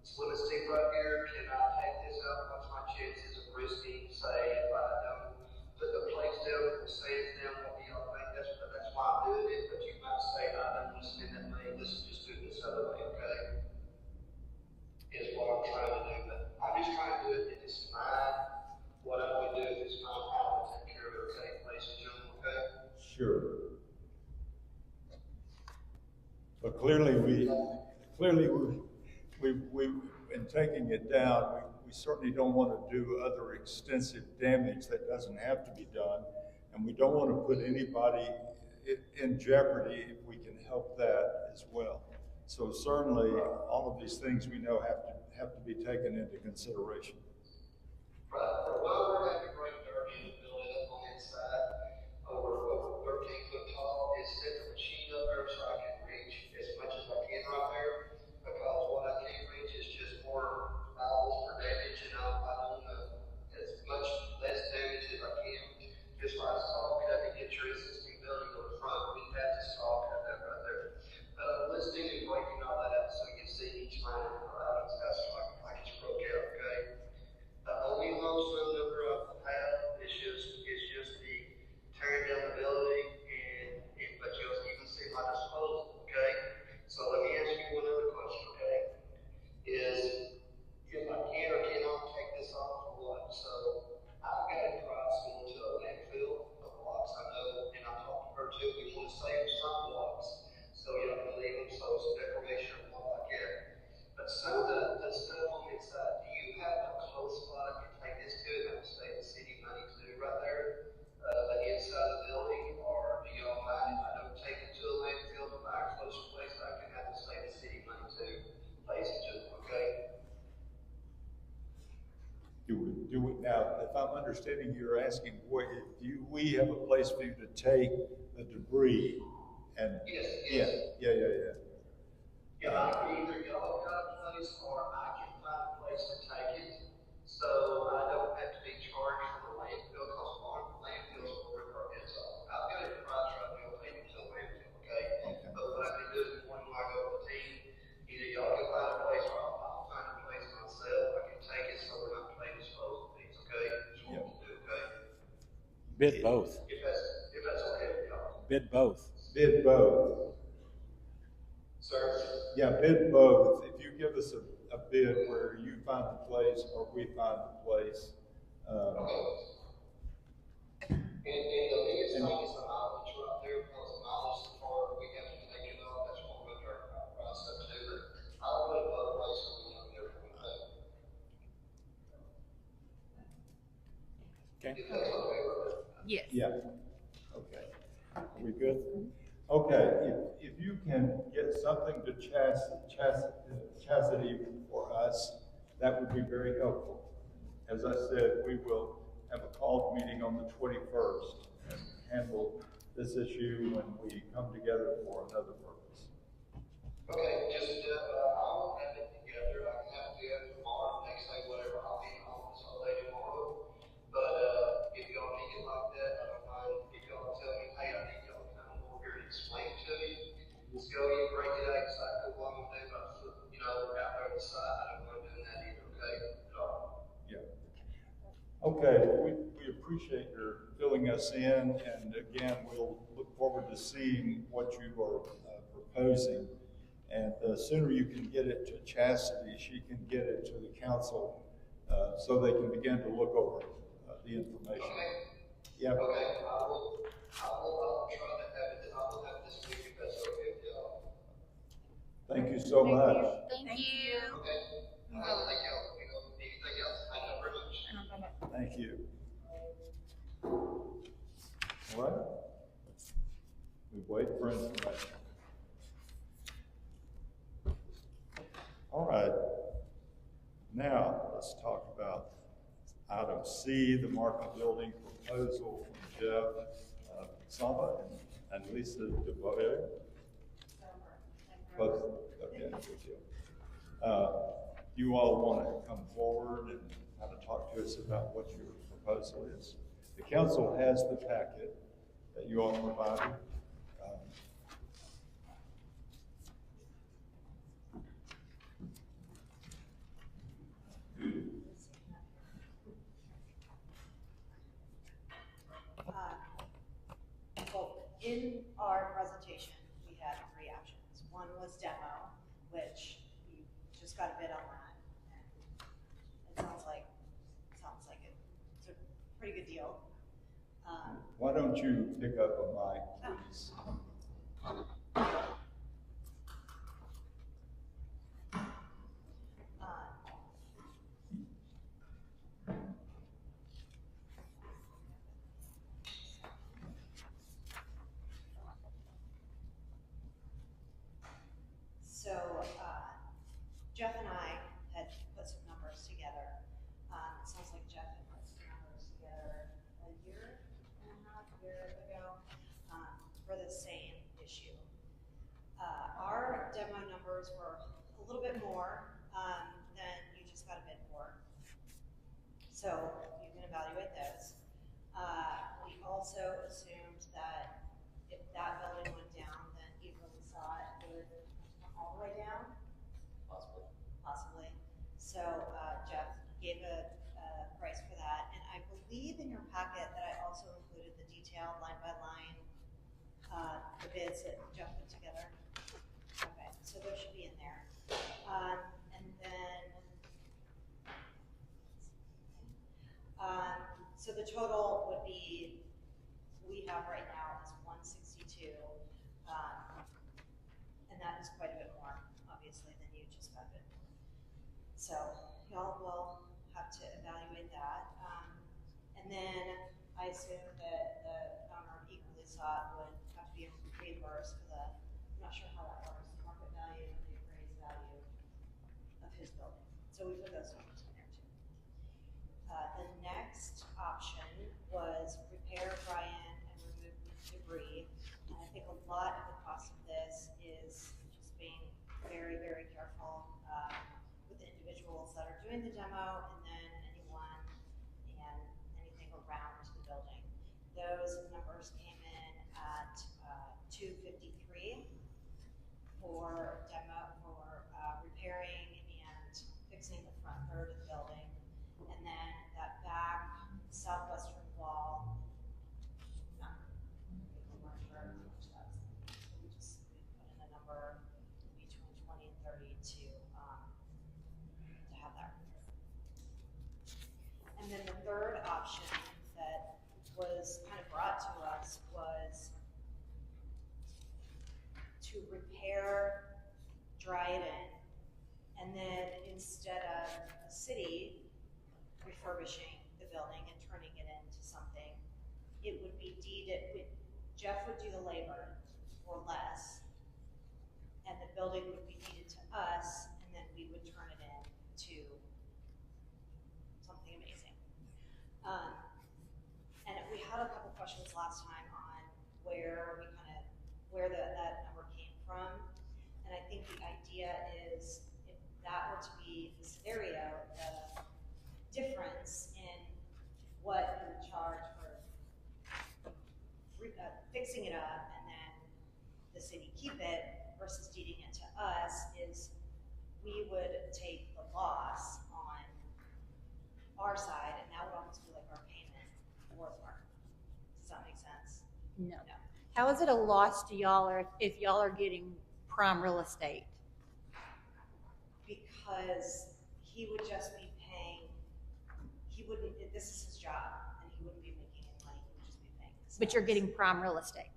L: slim stick right here, can I take this out, what's my chances of risking, say, if I don't put the plates down, the sands down, what do y'all think? That's why I'm doing it, but you might say, I don't want to spend that money, let's just do this other way, okay? Is what I'm trying to do, but I'm just trying to do it, it's fine, what I would do is fine, how to take care of it, okay, ladies and gentlemen, okay?
B: Sure. But clearly, in taking it down, we certainly don't want to do other extensive damage that doesn't have to be done, and we don't want to put anybody in jeopardy if we can help that as well. So certainly, all of these things we know have to be taken into consideration.
L: Right, well, we're having to bring dirt in and build it up on the inside, over 13 foot tall, is set the machine up there so I can reach as much as I can right there, because what I can't reach is just more valves for damage, and I don't know as much less damage as I can, just by saw cut and get your existing building on the front, we have to saw cut that right there. Listing and breaking all that out so you can see each line of the items, that's like it's broke out, okay? The only lump sum number I will have is just the tearing down the building but you'll even see my disposal, okay? So let me ask you one other question, okay? Is if I can or cannot take this off or what? So I've got a price going to a landfill of blocks. I know, and I talked to her too, we want to save some blocks. So you don't believe them, so it's decoration or what like that. But some of the stuff on the inside, do you have a close spot I can take this to and I will save the city money to do right there? The inside of the building, or do y'all mind if I don't take it to a landfill to buy a closer place I can have to save the city money to, ladies and gentlemen, okay?
B: Now, if I'm understanding, you're asking where, we have a place for you to take the debris and.
L: Yes,
B: Yeah,
L: yes. Yeah, I can either y'all got a place or I can find a place to take it, so I don't have to be charged for the landfill, because a lot of landfills will rip our heads off. I've got a price right now, paying to the landfill, okay?
B: Okay.
L: But what I can do is when I go to the team, either y'all can find a place or I'll find a place myself, I can take it, so we're not paying disposal fees, okay? That's what we'll do, okay?
F: Bid both.
L: If that's okay with y'all.
F: Bid both.
B: Bid both.
L: Sir?
B: Yeah, bid both. If you give us a bid where you find the place or we find the place.
L: And the biggest thing is the mileage right there, because the mileage so far, we have to take it off, that's what we're trying to price up to, but I'll put a place so we know there for that.
F: Okay.
L: If that's okay with it.
H: Yes.
B: Yeah. Okay. Are we good? Okay, if you can get something to Chastity for us, that would be very helpful. As I said, we will have a called meeting on the 21st and handle this issue when we come together for another purpose.
L: Okay, just, I'll have it together, I can have it together tomorrow, next day, whatever, I'll be in office all day tomorrow. But, if y'all need it like that, I don't mind, if y'all tell me, hey, I need y'all to come over here and explain it to me, just go ahead and break it out exactly what I'm gonna do, but, you know, out there on the side, I don't mind doing that either, okay? At all.
B: Yeah. Okay, we appreciate your filling us in, and again, we'll look forward to seeing what you are proposing. And the sooner you can get it to Chastity, she can get it to the council, so they can begin to look over the information.
L: Okay.
B: Yeah.
L: Okay, I'll try to have it, I will have this week if that's okay with y'all.
B: Thank you so much.
H: Thank you.
L: Okay. Thank y'all. Anything else? Thank you very much.
B: Thank you. All right. We wait for information. All right. Now, let's talk about item C, the market building proposal from Jeff Samba and Lisa DeBoer. Both, okay, good deal. You all want to come forward and kind of talk to us about what your proposal is. The council has the packet that you all provided.
K: Well, in our presentation, we had 3 options. One was demo, which you just got a bid on that. And it sounds like it's a pretty good deal.
B: Why don't you pick up a mic, please?
K: So, Jeff and I had put some numbers together. It sounds like Jeff had put some numbers together a year ago, for the same issue. Our demo numbers were a little bit more, than you just got a bid for. So you can evaluate those. We also assumed that if that building went down, then Equally Saw it would come all the way down. Possibly. So, Jeff gave a price for that, and I believe in your packet that I also included the detailed line by line, the bids that Jeff put together. Okay, so those should be in there. And then, so the total would be, we have right now is 162, and that is quite a bit more, obviously, than you just got it. So y'all will have to evaluate that. And then I assume that the owner of Equally Saw would have to be reimbursed for the, I'm not sure how that works, the market value and the appraised value of his building. So we put those numbers in there too. The next
M: doing the demo and then anyone and anything around the building. Those numbers came in at $253 for demo, for repairing and fixing the front third of the building. And then that back southwestern wall, we weren't sure how much that's, so we put in a number between 20 and 30 to have that repaired. And then the third option that was kind of brought to us was to repair, dry it in, and then instead of the city refurbishing the building and turning it into something, it would be deeded, Jeff would do the labor for less, and the building would be deeded to us, and then we would turn it into something amazing. And we had a couple questions last time on where that number came from, and I think the idea is if that were to be the scenario, the difference in what you would charge for fixing it up and then the city keep it versus deeding it to us is we would take the loss on our side, and that would almost be like our payment for the work. Does that make sense?
H: No. How is it a loss to y'all or if y'all are getting prime real estate?
M: Because he would just be paying, he wouldn't, this is his job, and he wouldn't be making any money, he would just be paying his
H: But you're
M: tax.
H: getting prime real estate.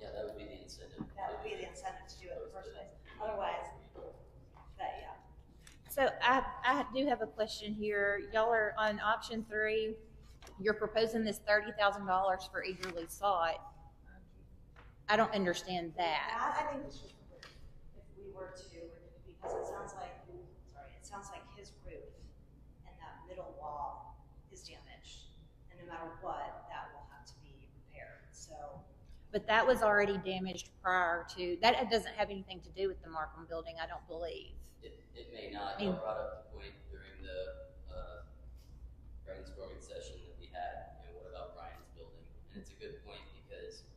N: Yeah, that would be the incentive.
M: That would be the incentive to do it in the first place. Otherwise, but yeah.
H: So I do have a question here. Y'all are on option 3. You're proposing this $30,000 for eagerly sought. I don't understand that.
M: That I think is just weird. If we were to, because it sounds like his roof and that middle wall is damaged, and no matter what, that will have to be repaired. So.
H: But that was already damaged prior to, that doesn't have anything to do with the Markham building, I don't believe.
N: It may not. You brought up the point during the brainstorming session that we had, what about Brian's building? And it's a good point because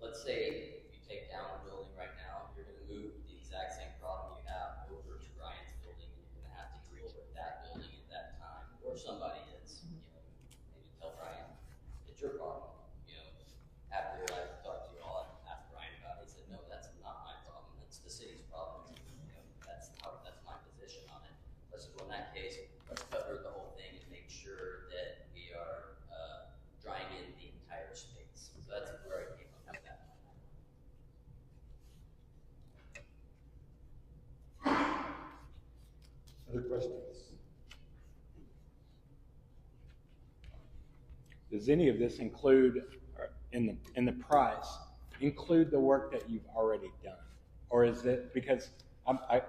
N: let's say you take down the building right now, you're going to move the exact same problem you have over to Brian's building, and you're going to have to deal with that building at that time, or somebody is. Maybe tell Brian it's your problem. After I talked to you all, asked Brian about it, he said, no, that's not my problem. That's the city's problem. That's my position on it. I said, well, in that case, let's cover the whole thing and make sure that we are drying in the entire space. So that's where I came up with that.
B: Other questions?
F: Does any of this include, in the price, include the work that you've already done? Or is it, because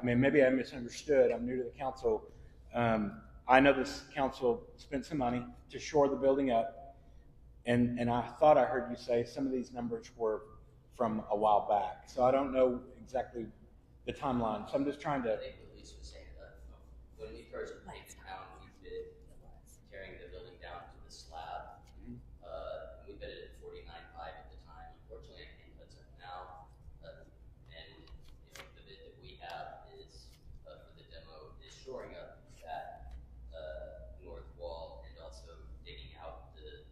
F: maybe I misunderstood, I'm new to the council. I know this council spent some money to shore the building up, and I thought I heard you say some of these numbers were from a while back. So I don't know exactly the timeline. So I'm just trying to.
N: I think the lease was saying that when we first came to town, we bid tearing the building down to the slab. We bid it at $49,500 at the time. Unfortunately, I can't touch that now. And the bid that we have is for the demo is shoring up that north wall and also digging out the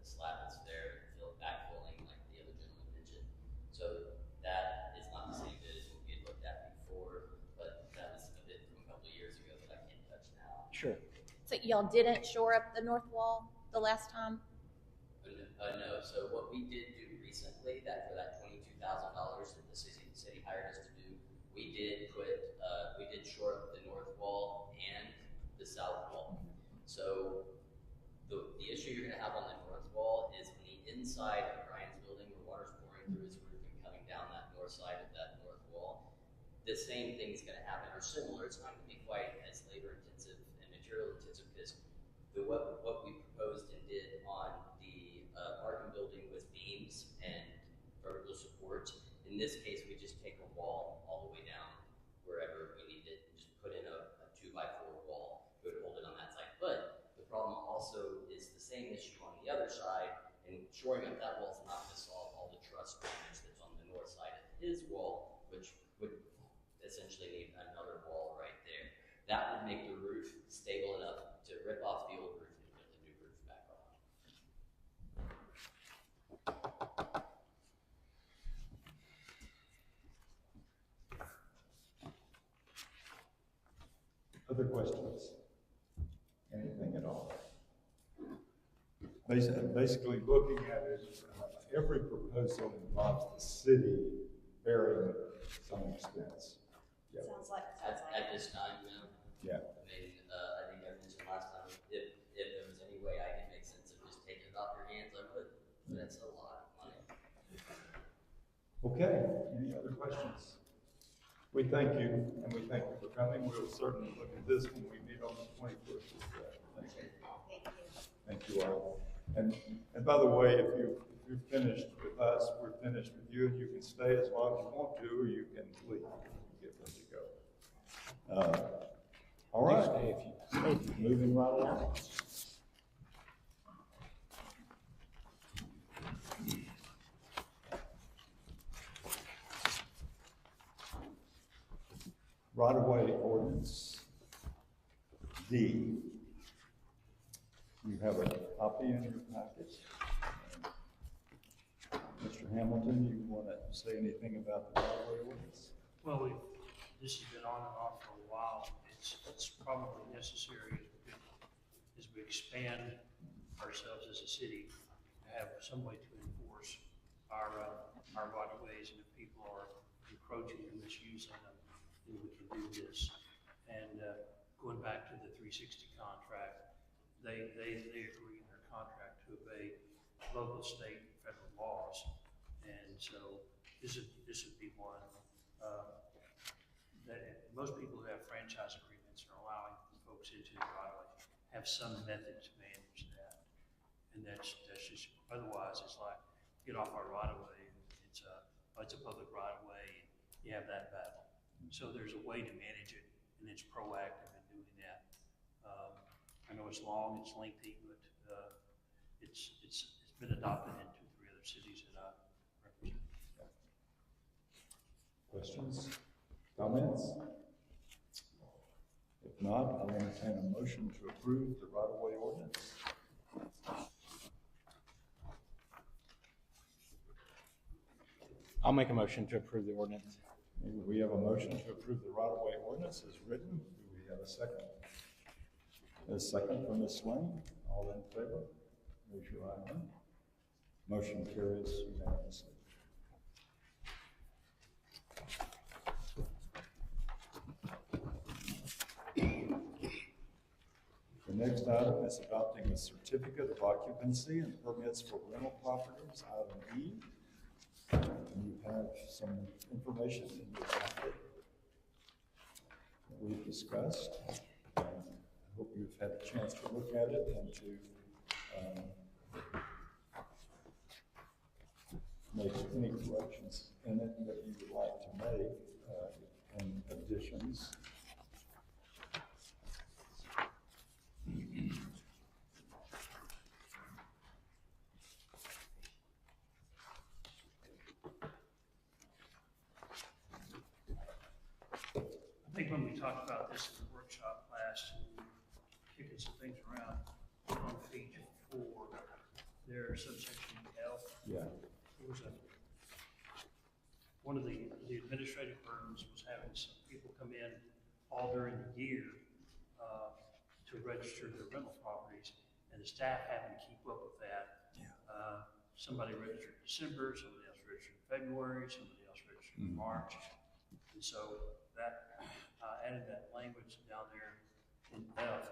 N: slab that's there, backfilling like the other gentleman mentioned. So that is not the same bid as what we had looked at before, but that was a bid from a couple of years ago that I can't touch now.
F: Sure.
H: So y'all didn't shore up the north wall the last time?
N: No. So what we did do recently, that for that $22,000 that the city hired us to do, we did shore up the north wall and the south wall. So the issue you're going to have on the north wall is on the inside of Brian's building where water's pouring through his roof and coming down that north side of that north wall. The same thing is going to happen, or similar. It's not going to be quite as labor intensive and material intensive because what we proposed and did on the Markham building was beams and vertical support. In this case, we just take a wall all the way down other side, and shoring up that wall is not gonna solve all the truss damage that's on the north side of his wall, which would essentially need another wall right there. That would make the roof stable enough to rip off the old roof and put the new roof back on.
B: Other questions? Anything at all? Basically looking at it, every proposal involves the city bearing some expense. Yeah.
M: Sounds like.
N: At this time, no.
B: Yeah.
N: I mean, I think I mentioned last time, if there was any way I could make sense of just taking it off your hands, I would. That's a lot of money.
B: Okay, any other questions? We thank you, and we thank you for coming. We'll certainly look at this when we meet on the 21st. Thank you.
M: Thank you.
B: Thank you all. And by the way, if you're finished with us, we're finished with you, and you can stay as long as you want to, or you can leave. Get ready to go. All right. Moving right along. Right-of-way ordinance D. You have a copy in your packet. Mr. Hamilton, you want to say anything about the right-of-way ordinance?
E: Well, this has been on and off for a while. It's probably necessary as we expand ourselves as a city to have some way to enforce our right-of-ways, and if people are encroaching and misusing them, then we can do this. And going back to the 360 contract, they agree in their contract to obey local, state, and federal laws. And so this would be one that most people who have franchise agreements are allowing folks into the right of way have some method to manage that. And that's just, otherwise it's like, get off our right of way, it's a public right of way, you have that battle. So there's a way to manage it, and it's proactive in doing that. I know it's long, it's lengthy, but it's been adopted in 2 or 3 other cities that I represent.
B: Questions? Comments? If not, I'll entertain a motion to approve the right-of-way ordinance.
F: I'll make a motion to approve the ordinance.
B: We have a motion to approve the right-of-way ordinance as written. Do we have a second? A second from Ms. Swain. All in favor? Raise your right hand. Motion carries unanimously. The next item is adopting a certificate of occupancy and permits for rental properties, item E. You have some information in your packet that we've discussed. I hope you've had a chance to look at it and to make any corrections in it that you would like to make, and additions.
E: I think when we talked about this in the workshop last, kicking some things around on page 4, there, subsection L.
B: Yeah.
E: There was one of the administrative burdens was having some people come in all during the year to register their rental properties, and the staff having to keep up with that.
B: Yeah.
E: Somebody registered in December, somebody else registered in February, somebody else registered in March, and so that added that language down there in F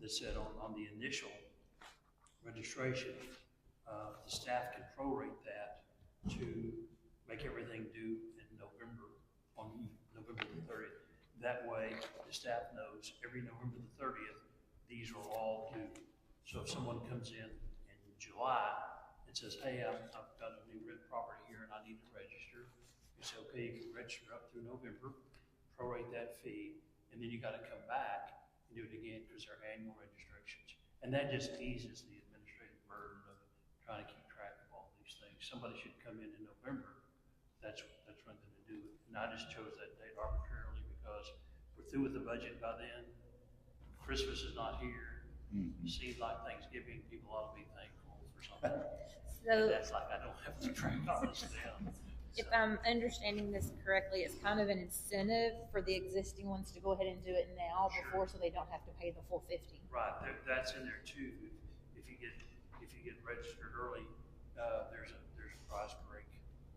E: that said on the initial registration, the staff can prorate that to make everything due in November, on November the 30th. That way, the staff knows every November the 30th, these are all due. So if someone comes in July and says, hey, I've got a new rent property here and I need to register, you say, okay, you can register up through November, prorate that fee, and then you got to come back and do it again because they're annual registrations. And that just eases the administrative burden trying to keep track of all these things. Somebody should come in November, that's when they're gonna do it. And I just chose that date arbitrarily because we're through with the budget by then. Christmas is not here. It seems like Thanksgiving, people ought to be thankful for something. And that's like, I don't have to track all this down.
H: If I'm understanding this correctly, it's kind of an incentive for the existing ones to go ahead and do it now before, so they don't have to pay the full 50.
E: Right, that's in there too. If you get registered early, there's a prize break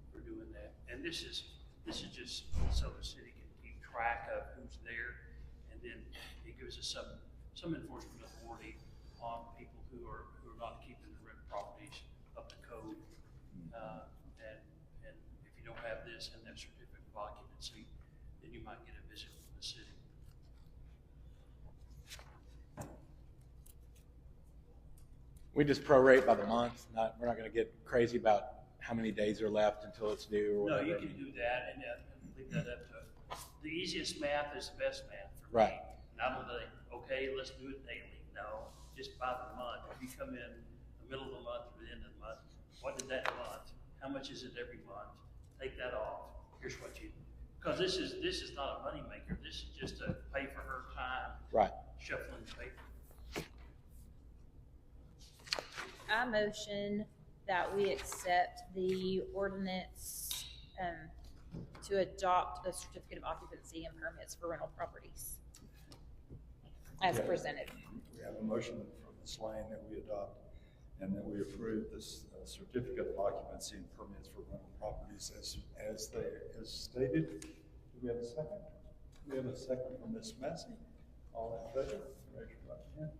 E: for doing that. And this is just so the city can keep track of who's there, and then it gives us some enforcement authority on people who are not keeping the rent properties up to code. And if you don't have this and that certificate of occupancy, then you might get a visit from the city.
F: We just prorate by the month. We're not going to get crazy about how many days are left until it's due or whatever.
E: No, you can do that and leave that up to, the easiest math is the best math for me.
F: Right.
E: Not only, okay, let's do it daily. No, just by the month. If you come in the middle of the month or the end of the month, what did that month? How much is it every month? Take that off. Here's what you, because this is not a moneymaker. This is just to pay for her time.
F: Right.
E: Shuffling the paper.
H: I motion that we accept the ordinance to adopt a certificate of occupancy and permits for rental properties as presented.
B: We have a motion from Ms. Lane that we adopt and that we approve this certificate of occupancy and permits for rental properties as stated. Do we have a second? We have a second from Ms. Massey. All in favor, raise your right hand.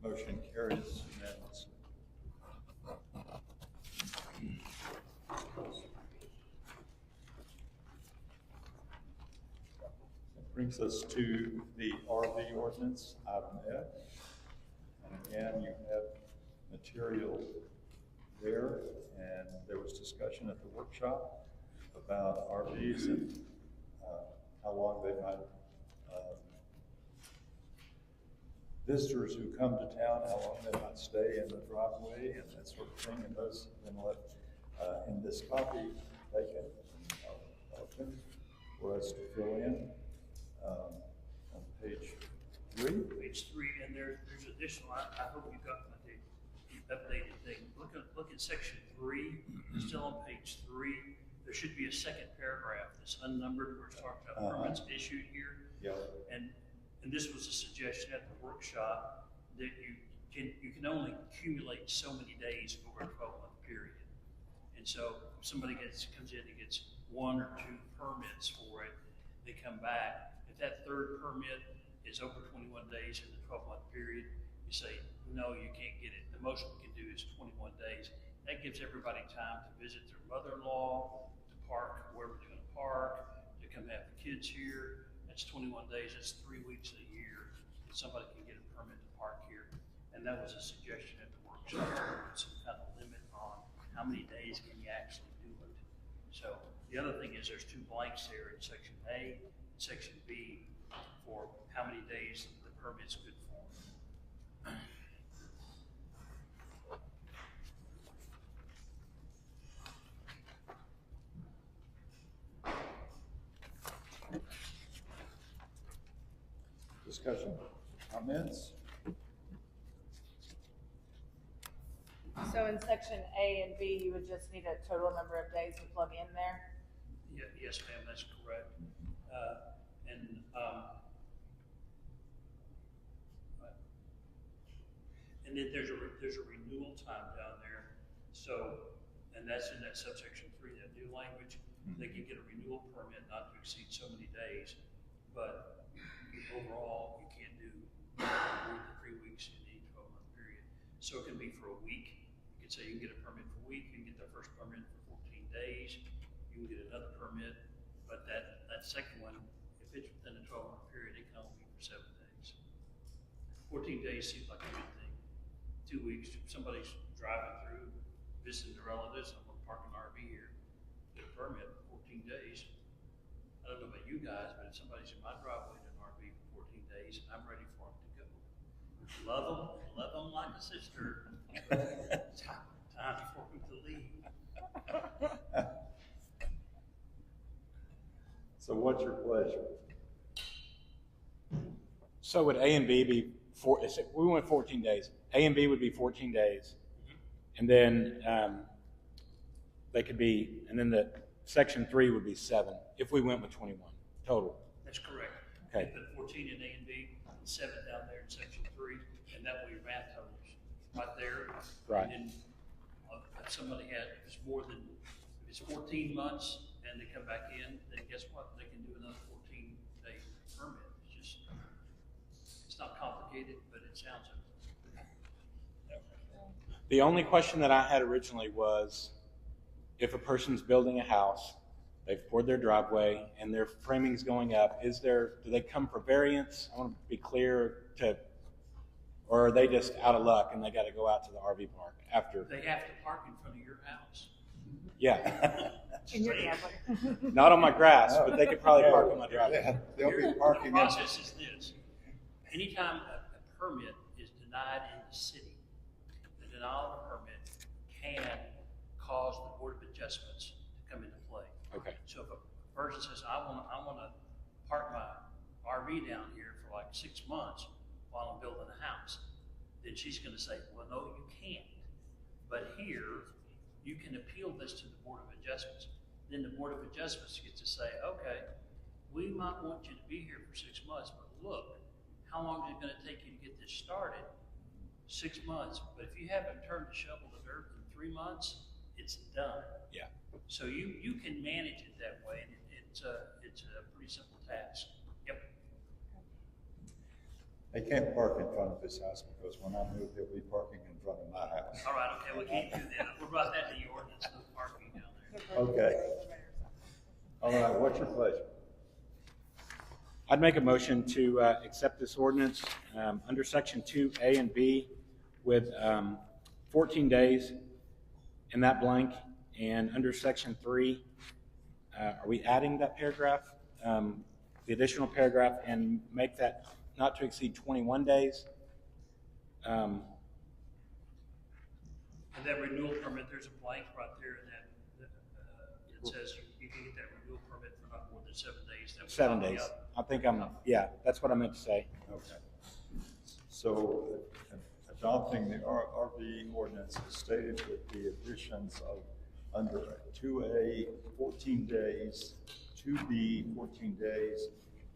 B: Motion carries unanimously. That brings us to the RV ordinance, item F. And again, you have material there, and there was discussion at the workshop about RVs and how long they might, visitors who come to town, how long they might stay in the driveway and that sort of thing, and those have been left in this copy vacant open for us to fill in on page 3.
E: Page 3, and there's additional, I hope you got the updated thing. Look at section 3, still on page 3. There should be a second paragraph that's unnumbered where it's talking about permits issued here.
B: Yeah.
E: And this was a suggestion at the workshop that you can only accumulate so many days over a 12-month period. And so if somebody comes in and gets 1 or 2 permits for it, they come back. If that third permit is over 21 days in the 12-month period, you say, no, you can't get it. The most we can do is 21 days. That gives everybody time to visit their mother-in-law, to park wherever they're going to park, to come have the kids here. That's 21 days. That's 3 weeks a year. Somebody can get a permit to park here. And that was a suggestion at the workshop, some kind of limit on how many days can you actually do it. So the other thing is there's 2 blanks there in section A and section B for how many days the permit's good for.
B: Discussion, comments?
D: So in section A and B, you would just need a total number of days to plug in there?
E: Yeah, yes, ma'am, that's correct. And then there's a renewal time down there. So, and that's in that subsection 3, that new language. They can get a renewal permit not to exceed so many days, but overall, you can't do more than 3 weeks in any 12-month period. So it can be for a week. You can say you can get a permit for a week. You can get the first permit for 14 days. You can get another permit, but that second one, if it's within a 12-month period, it can only be for 7 days. 14 days seems like a good thing. 2 weeks, somebody's driving through, visiting their relatives, I'm gonna park an RV here, get a permit for 14 days. I don't know about you guys, but if somebody's in my driveway in an RV for 14 days, I'm ready for them to go. Love them like a sister. Time to
B: So what's your pleasure?
F: So would A and B be we went 14 days. A and B would be 14 days. And then they could be, and then the section 3 would be 7 if we went with 21 total.
E: That's correct.
F: Okay.
E: You put 14 in A and B, and 7 down there in section 3, and that way your math totals right there.
F: Right.
E: And then if somebody had, if it's more than, if it's 14 months and they come back in, then guess what? They can do another 14-day permit. It's just, it's not complicated, but it sounds it.
F: The only question that I had originally was if a person's building a house, they've poured their driveway and their framing's going up, do they come for variance? I want to be clear or are they just out of luck and they got to go out to the RV park after?
E: They have to park in front of your house.
F: Yeah.
D: In your driveway.
F: Not on my grass, but they could probably park on my driveway.
B: Yeah, they'll be parking.
E: The process is this. Anytime a permit is denied in the city, the denial of a permit can cause the Board of Adjustments to come into play.
F: Okay.
E: So if a person says, I want to park my RV down here for like 6 months while I'm building a house, then she's going to say, well, no, you can't. But here, you can appeal this to the Board of Adjustments. Then the Board of Adjustments gets to say, okay, we might want you to be here for 6 months, but look, how long is it going to take you to get this started? 6 months. But if you haven't turned the shovel to dirt in 3 months, it's done.
F: Yeah.
E: So you can manage it that way, and it's a pretty simple task. Yep.
B: They can't park in front of this house because when I move, they'll be parking in front of my house.
E: All right, okay, we can't do that. We'll write that in the ordinance, no parking down there.
B: Okay. All right, what's your pleasure?
F: I'd make a motion to accept this ordinance under section 2A and B with 14 days in that blank, and under section 3, are we adding that paragraph, the additional paragraph, and make that not to exceed 21 days?
E: And that renewal permit, there's a blank right there in that it says you can get that renewal permit for not more than 7 days. That
F: 7
E: will
F: days.
E: up.
F: I think yeah, that's what I meant to say.
B: Okay. So adopting the RV ordinance is stated with the additions of under 2A, 14 days, 2B, 14 days,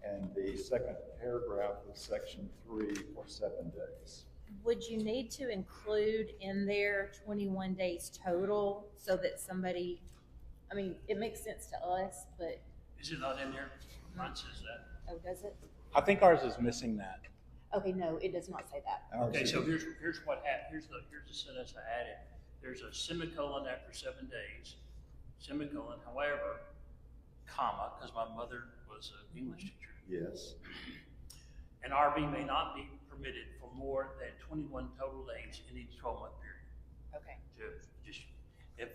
B: and the second paragraph of section 3 for 7 days.
H: Would you need to include in there 21 days total so that somebody, I mean, it makes sense to us, but.
E: Is it not in there? Mine says that.
H: Oh, does it?
F: I think ours is missing that.
H: Okay, no, it does not say that.
E: Okay, so here's what happened. Here's the sentence I added. There's a semicolon after 7 days, semicolon, however, comma, because my mother was an English teacher.
B: Yes.
E: An RV may not be permitted for more than 21 total days in each 12-month period.
H: Okay.
E: Just if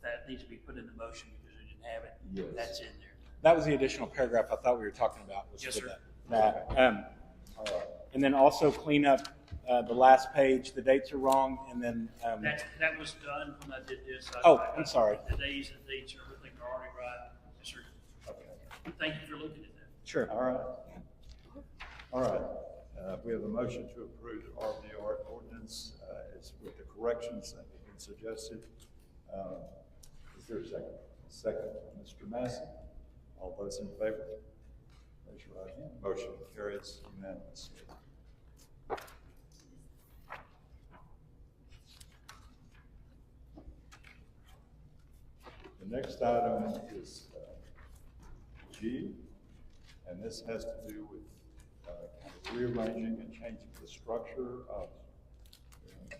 E: that needs to be put in the motion because we didn't have it,
B: yes,
E: that's in there.
F: That was the additional paragraph I thought we were talking about. Was
E: yes, sir.
F: That.
B: All right.
F: And then also clean up the last page. The dates are wrong, and then.
E: That was done when I did this.
F: I'm sorry.
E: The days and dates, everything are already right. Yes, sir.
B: Okay.
E: Thank you for looking at that.
F: Sure.
B: All right. All right. We have a motion to approve the RV ordinance as with the corrections that have been suggested. Is there a second? Second, Mr. Massey. All those in favor? Raise your right hand. Motion carries unanimously. The next item is G, and this has to do with kind of rearranging and changing the structure of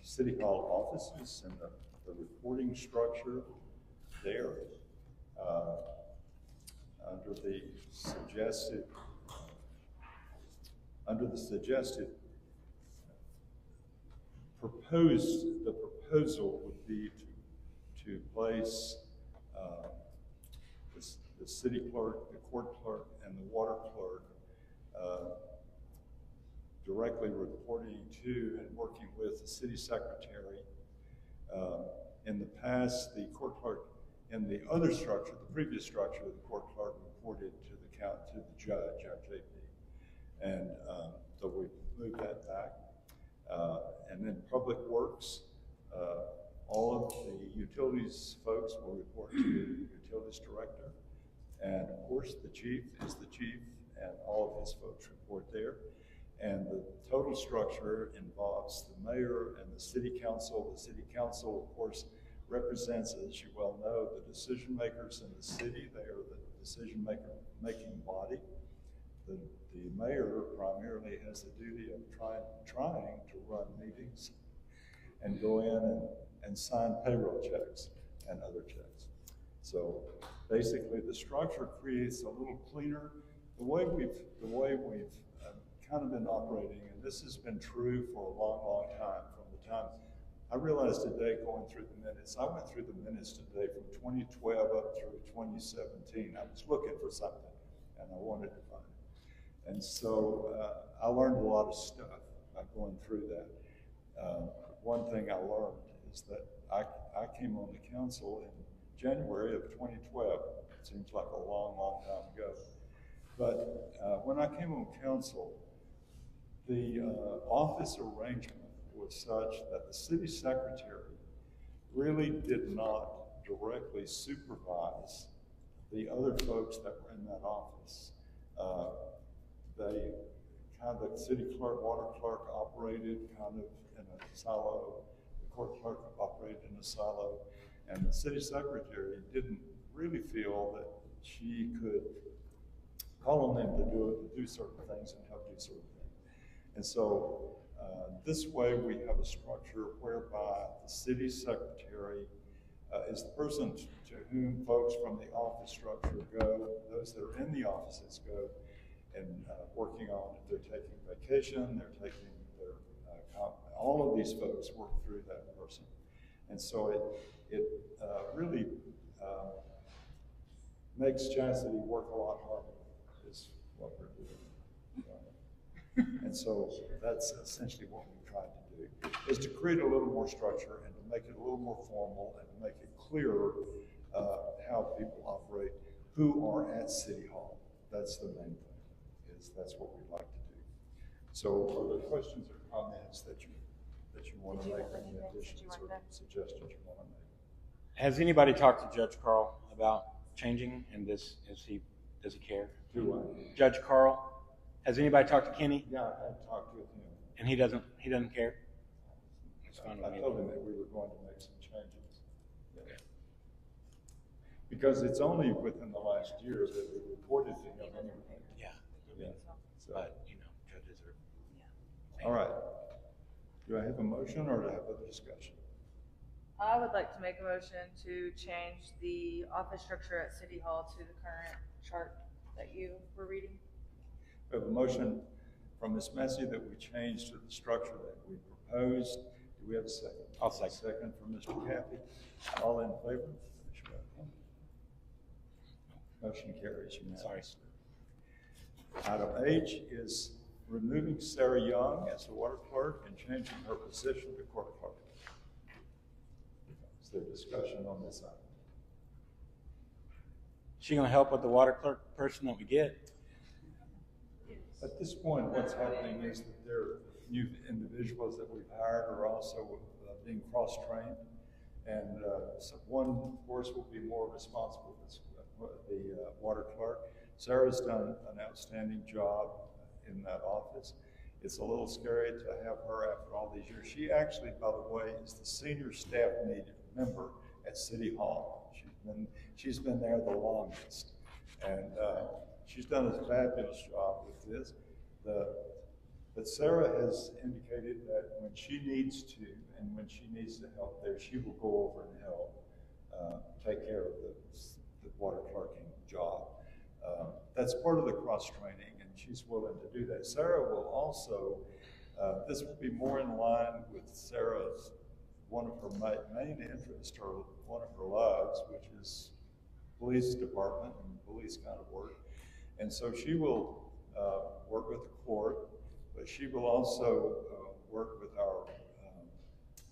B: City Hall offices and the reporting structure there. Under the suggested proposal would be to place the city clerk, the court clerk, and the water clerk directly reporting to and working with the city secretary. In the past, the court clerk in the other structure, the previous structure, the court clerk reported to the to the judge, our JP. And so we moved that back. And then Public Works, all of the utilities folks will report to the utilities director. And of course, the chief is the chief, and all of his folks report there. And the total structure involves the mayor and the city council. The city council, of course, represents, as you well know, the decision makers in the city. They are the decision-making body. The mayor primarily has the duty of trying to run meetings and go in and sign payroll checks and other checks. So basically, the structure creates a little cleaner. The way we've kind of been operating, and this has been true for a long, long time, from the time I realized today going through the minutes. I went through the minutes today from 2012 up through 2017. I was looking for something, and I wanted to find it. And so I learned a lot of stuff by going through that. One thing I learned is that I came on the council in January of 2012. It seems like a long, long time ago. But when I came on council, the office arrangement was such that the city secretary really did not directly supervise the other folks that were in that office. The city clerk, water clerk operated kind of in a silo, the court clerk operated in a silo, and the city secretary didn't really feel that she could call on them to do certain things and help do certain things. And so this way we have a structure whereby the city secretary is the person to whom folks from the office structure go, those that are in the offices go, and working on if they're taking vacation, they're taking their, all of these folks work through that person. And so it really makes Chastity work a lot harder, is what we're doing. And so that's essentially what we tried to do, is to create a little more structure and to make it a little more formal and to make it clearer how people operate who are at City Hall. That's the main thing, is that's what we'd like to do. So are there questions or comments that you want to make, any additions or suggestions you want to make?
F: Has anybody talked to Judge Carl about changing, and does he care?
B: Do I?
F: Judge Carl, has anybody talked to Kenny?
B: Yeah, I talked with him.
F: And he doesn't care?
B: I told him that we were going to make some changes. Yeah. Because it's only within the last year that we reported to him anyway.
F: Yeah.
B: So,
F: but, judges are...
B: All right. Do I have a motion or do I have a discussion?
D: I would like to make a motion to change the office structure at City Hall to the current chart that you were reading.
B: We have a motion from Ms. Massey that we change to the structure that we proposed. Do we have a second?
F: I'll second.
B: Second from Mr. Cappy. All in favor? Motion carries unanimously. Item H is removing Sarah Young as the water clerk and changing her position to court clerk. Is there discussion on this item?
F: She going to help with the water clerk person that we get?
B: At this point, what's happening is that there are new individuals that we've hired are also being cross-trained. And so one, of course, will be more responsible as the water clerk. Sarah's done an outstanding job in that office. It's a little scary to have her after all these years. She actually, by the way, is the senior staff member at City Hall. She's been there the longest. And she's done a fabulous job with this. But Sarah has indicated that when she needs to and when she needs the help there, she will go over and help take care of the water clerking job. That's part of the cross-training, and she's willing to do that. Sarah will also, this will be more in line with Sarah's, one of her main interests, or one of her loves, which is police department and police kind of work. And so she will work with the court, but she will also work with our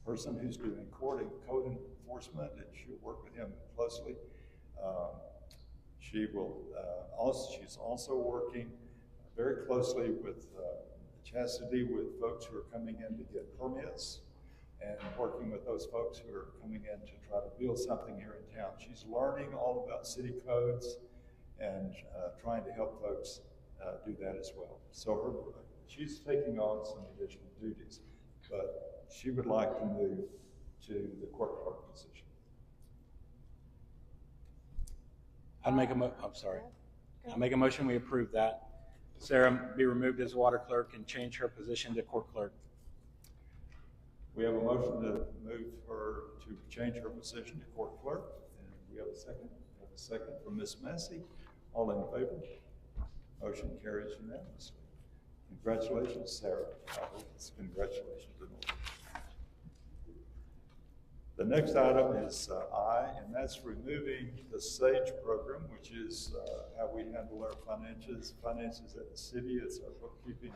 B: person who's doing code enforcement, and she'll work with him closely. She's also working very closely with Chastity, with folks who are coming in to get permits, and working with those folks who are coming in to try to build something here in town. She's learning all about city codes and trying to help folks do that as well. So she's taking on some additional duties, but she would like to move to the court clerk position.
F: I make a motion, we approve that. Sarah be removed as water clerk and change her position to court clerk.
B: We have a motion to move her, to change her position to court clerk, and we have a second. We have a second from Ms. Massey. All in favor? Motion carries unanimously. Congratulations, Sarah. Congratulations in order. The next item is I, and that's removing the SAGE program, which is how we handle our finances at the city. It's our bookkeeping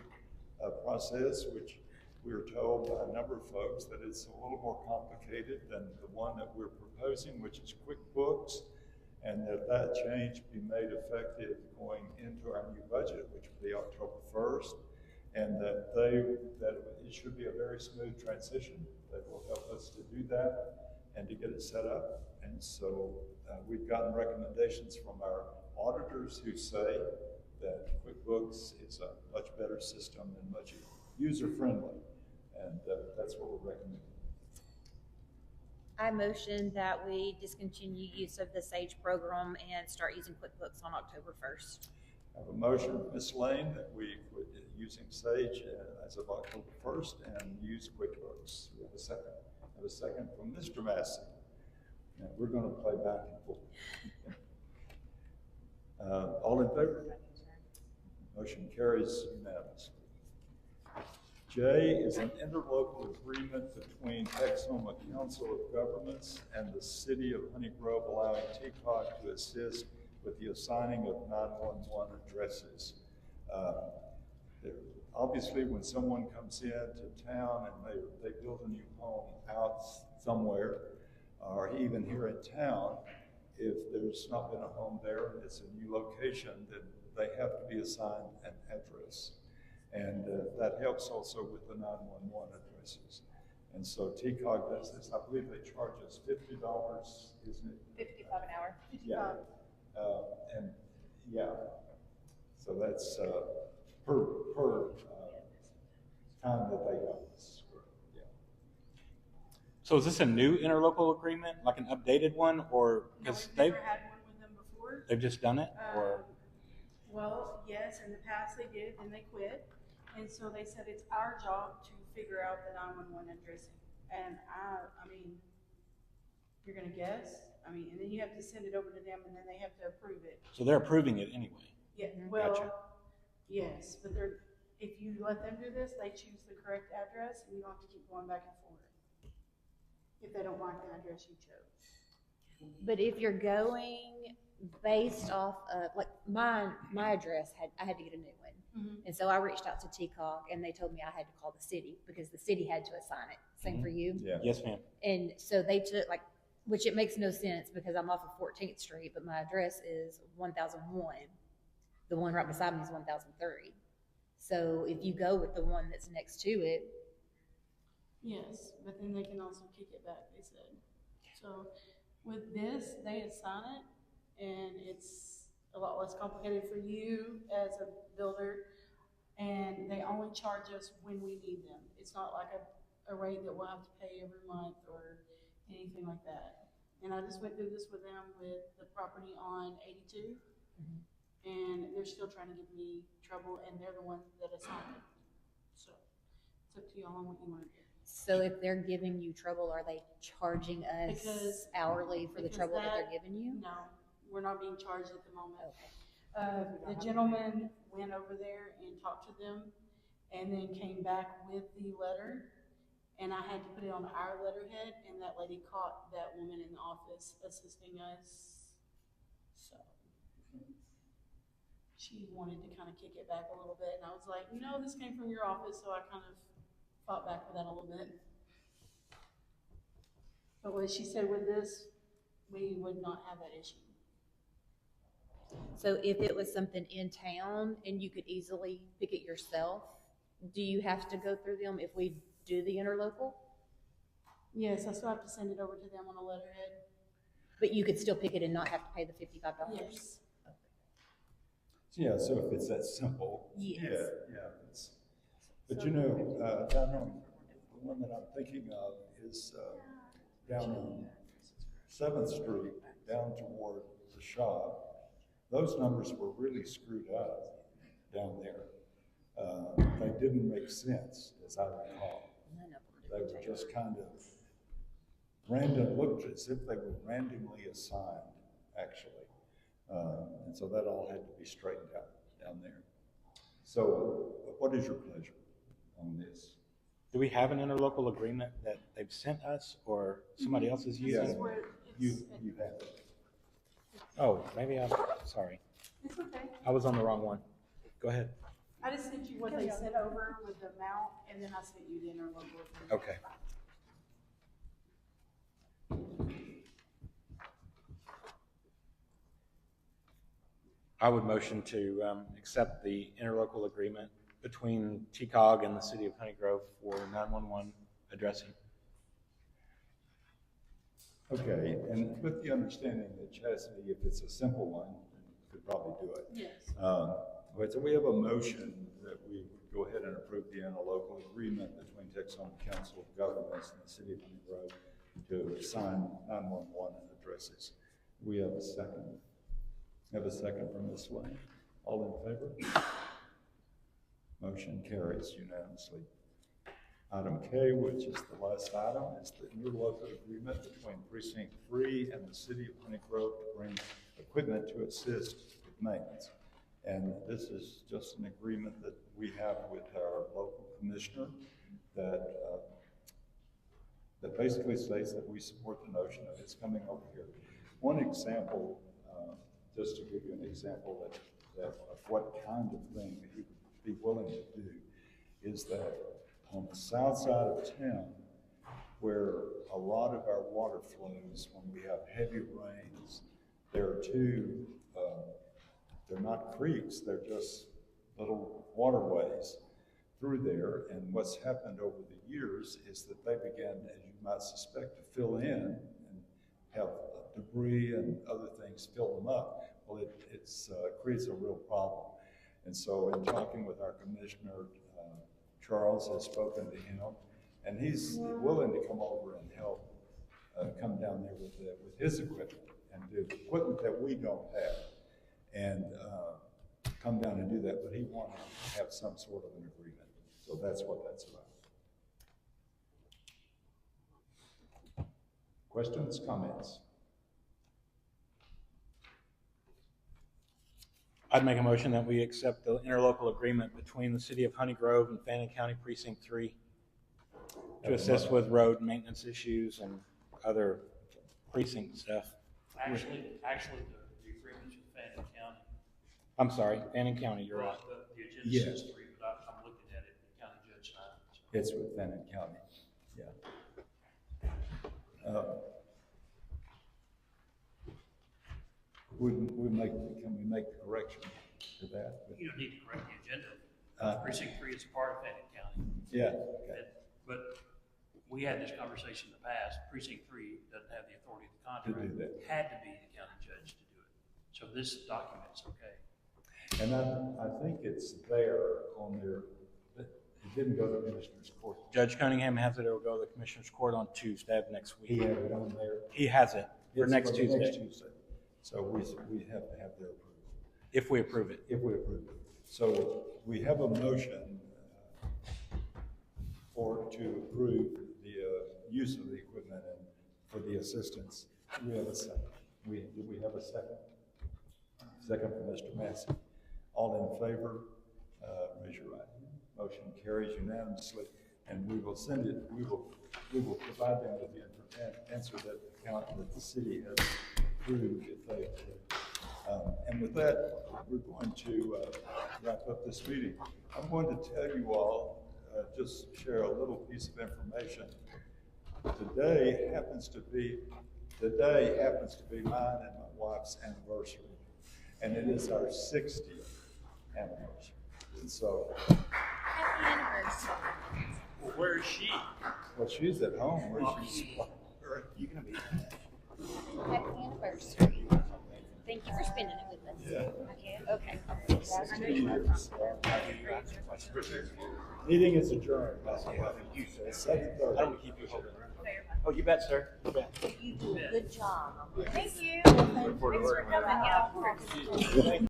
B: process, which we were told by a number of folks that it's a little more complicated than the one that we're proposing, which is QuickBooks, and that change be made effective going into our new budget, which will be October 1st, and that it should be a very smooth transition that will help us to do that and to get it set up. And so we've gotten recommendations from our auditors who say that QuickBooks is a much better system and much user-friendly, and that's what we're recommending.
H: I motion that we discontinue use of the SAGE program and start using QuickBooks on October 1st.
B: I have a motion from Ms. Lane that we quit using SAGE as of October 1st and use QuickBooks. We have a second. I have a second from Mr. Massey. And we're going to play back and forth. All in favor? Motion carries unanimously. J is an interlocal agreement between Texoma Council of Governments and the City of Honey Grove, allowing TCOG to assist with the assigning of 911 addresses. Obviously, when someone comes into town and they build a new home out somewhere, or even here in town, if there's not been a home there and it's a new location, then they have to be assigned an address. And that helps also with the 911 addresses. And so TCOG does this. I believe they charge us $50, isn't it?
D: $55 an hour.
B: Yeah. And yeah, so that's per time that they help us. Yeah.
F: So is this a new interlocal agreement, like an updated one, or because
I: No, we've never had one with them before.
F: they've just done it, or?
I: Well, yes, in the past they did, and they quit. And so they said it's our job to figure out the 911 addressing. And I mean, you're gonna guess? I mean, and then you have to send it over to them, and then they have to approve it.
F: So they're approving it anyway?
I: Yeah, well,
F: Gotcha.
I: yes, but if you let them do this, they choose the correct address, and you don't have to keep going back and forth if they don't like the address you chose.
H: But if you're going based off of, like, my address, I had to get a new one.
I: Mhm.
H: And so I reached out to TCOG, and they told me I had to call the city because the city had to assign it. Same for you?
B: Yeah.
F: Yes, ma'am.
H: And so they took, like, which it makes no sense because I'm off of 14th Street, but my address is 1001. The one right beside me is 1003. So if you go with the one that's next to it,
I: Yes, but then they can also kick it back, they said. So with this, they assign it, and it's a lot less complicated for you as a builder, and they only charge us when we need them. It's not like a rate that we'll have to pay every month or anything like that. And I just went through this with them with the property on 82, and they're still trying to give me trouble, and they're the ones that assign it. So it's up to y'all on what you want to do.
H: so if they're giving you trouble, are they charging us
I: Because-
H: hourly for the
I: because
H: trouble that
I: that-
H: they're giving you?
I: No, we're not being charged at the moment.
H: Okay.
I: The gentleman went over there and talked to them and then came back with the letter. And I had to put it on our letterhead, and that lady caught that woman in the office assisting us. So she wanted to kind of kick it back a little bit, and I was like, no, this came from your office, so I kind of fought back with that a little bit. But what she said with this, we would not have that issue.
H: So if it was something in town and you could easily pick it yourself, do you have to go through them if we do the interlocal?
I: Yes, I still have to send it over to them on a letterhead.
H: But you could still pick it and not have to pay the $55?
I: Yes.
B: Yeah, so if it's that simple.
H: Yes.
B: Yeah. But you know, down on, the one that I'm thinking of is down on 7th Street, down toward the shop. Those numbers were really screwed up down there. They didn't make sense, as I recall. They were just kind of random, looked as if they were randomly assigned, actually. And so that all had to be straightened out down there. So what is your pleasure on this?
F: Do we have an interlocal agreement that they've sent us or somebody else is using?
I: This is where
B: You
I: it's,
B: have it.
F: Oh, maybe I'm sorry.
I: it's okay.
F: I was on the wrong one. Go ahead.
I: I just sent you what they sent over with the amount, and then I sent you the interlocal.
F: Okay. I would motion to accept the interlocal agreement between TCOG and the City of Honey Grove for 911 addressing.
B: Okay, and with the understanding that Chastity, if it's a simple one, could probably do it.
I: Yes.
B: But so we have a motion that we would go ahead and approve the interlocal agreement between Texoma Council of Governments and the City of Honey Grove to assign 911 addresses. We have a second. Have a second from Ms. Lane. All in favor? Motion carries unanimously. Item K, which is the last item, is the interlocal agreement between Precinct 3 and the City of Honey Grove to bring equipment to assist with maintenance. And this is just an agreement that we have with our local commissioner that that basically states that we support the notion of it's coming over here. One example, just to give you an example of what kind of thing that he would be willing to do, is that on the south side of town, where a lot of our water flows when we have heavy rains, there are two, they're not creeks, they're just little waterways through there. And what's happened over the years is that they began, as you might suspect, to fill in and have debris and other things fill them up. Well, it creates a real problem. And so in talking with our commissioner, Charles has spoken to him, and he's willing to come over and help come down there with his equipment and do equipment that we don't have, and come down and do that. But he wanted to have some sort of an agreement, so that's what that's about. Questions, comments?
F: I'd make a motion that we accept the interlocal agreement between the City of Honey Grove and Fannin County Precinct 3 to assist with road maintenance issues and other precinct stuff.
E: Actually, the agreement's with Fannin County.
F: I'm sorry, Fannin County, you're right.
E: The agenda
B: Yes.
E: says 3, but I'm looking at it, the county judge signed it. So.
B: It's with Fannin County, yeah. Can we make the correction to that?
E: You don't need to correct the agenda. Precinct 3 is part of Fannin County.
B: Yeah, okay.
E: But we had this conversation in the past. Precinct 3 doesn't have the authority of the contract.
B: To do that.
E: It had to be the county judge to do it. So this document's okay.
B: And I think it's there on their, it didn't go to Commissioner's Court.
F: Judge Cunningham has it, it'll go to the Commissioner's Court on Tuesday of next week.
B: He had it on there.
F: He has it for
B: It's
F: next
B: the
F: Tuesday.
B: Next Tuesday. So we have to have their approval.
F: If we approve it.
B: If we approve it. So we have a motion to approve the use of the equipment and for the assistance. Do we have a second? Do we have a second? Second from Mr. Massey. All in favor, raise your right hand. Motion carries unanimously, and we will send it. We will provide them with the answer that the city has approved if they approve. And with that, we're going to wrap up this meeting. I'm going to tell you all, just share a little piece of information. Today happens to be mine and my wife's anniversary. and it is our 60th anniversary. And so,
H: Happy anniversary.
E: Well, where is she?
B: well, she's at home. Where she's,
J: You're gonna be.
H: Happy anniversary. Thank you for spending it with us.
B: Yeah.
H: Okay.
B: 60 years. Meeting is adjourned. That's what you said. 7:30.
J: I don't keep you holding. Oh, you bet, sir. You bet.
H: You do a good job.
D: Thank you.
J: Look forward to
D: Thanks for
J: working with you.
D: coming. Yeah, of course.
B: Thank you.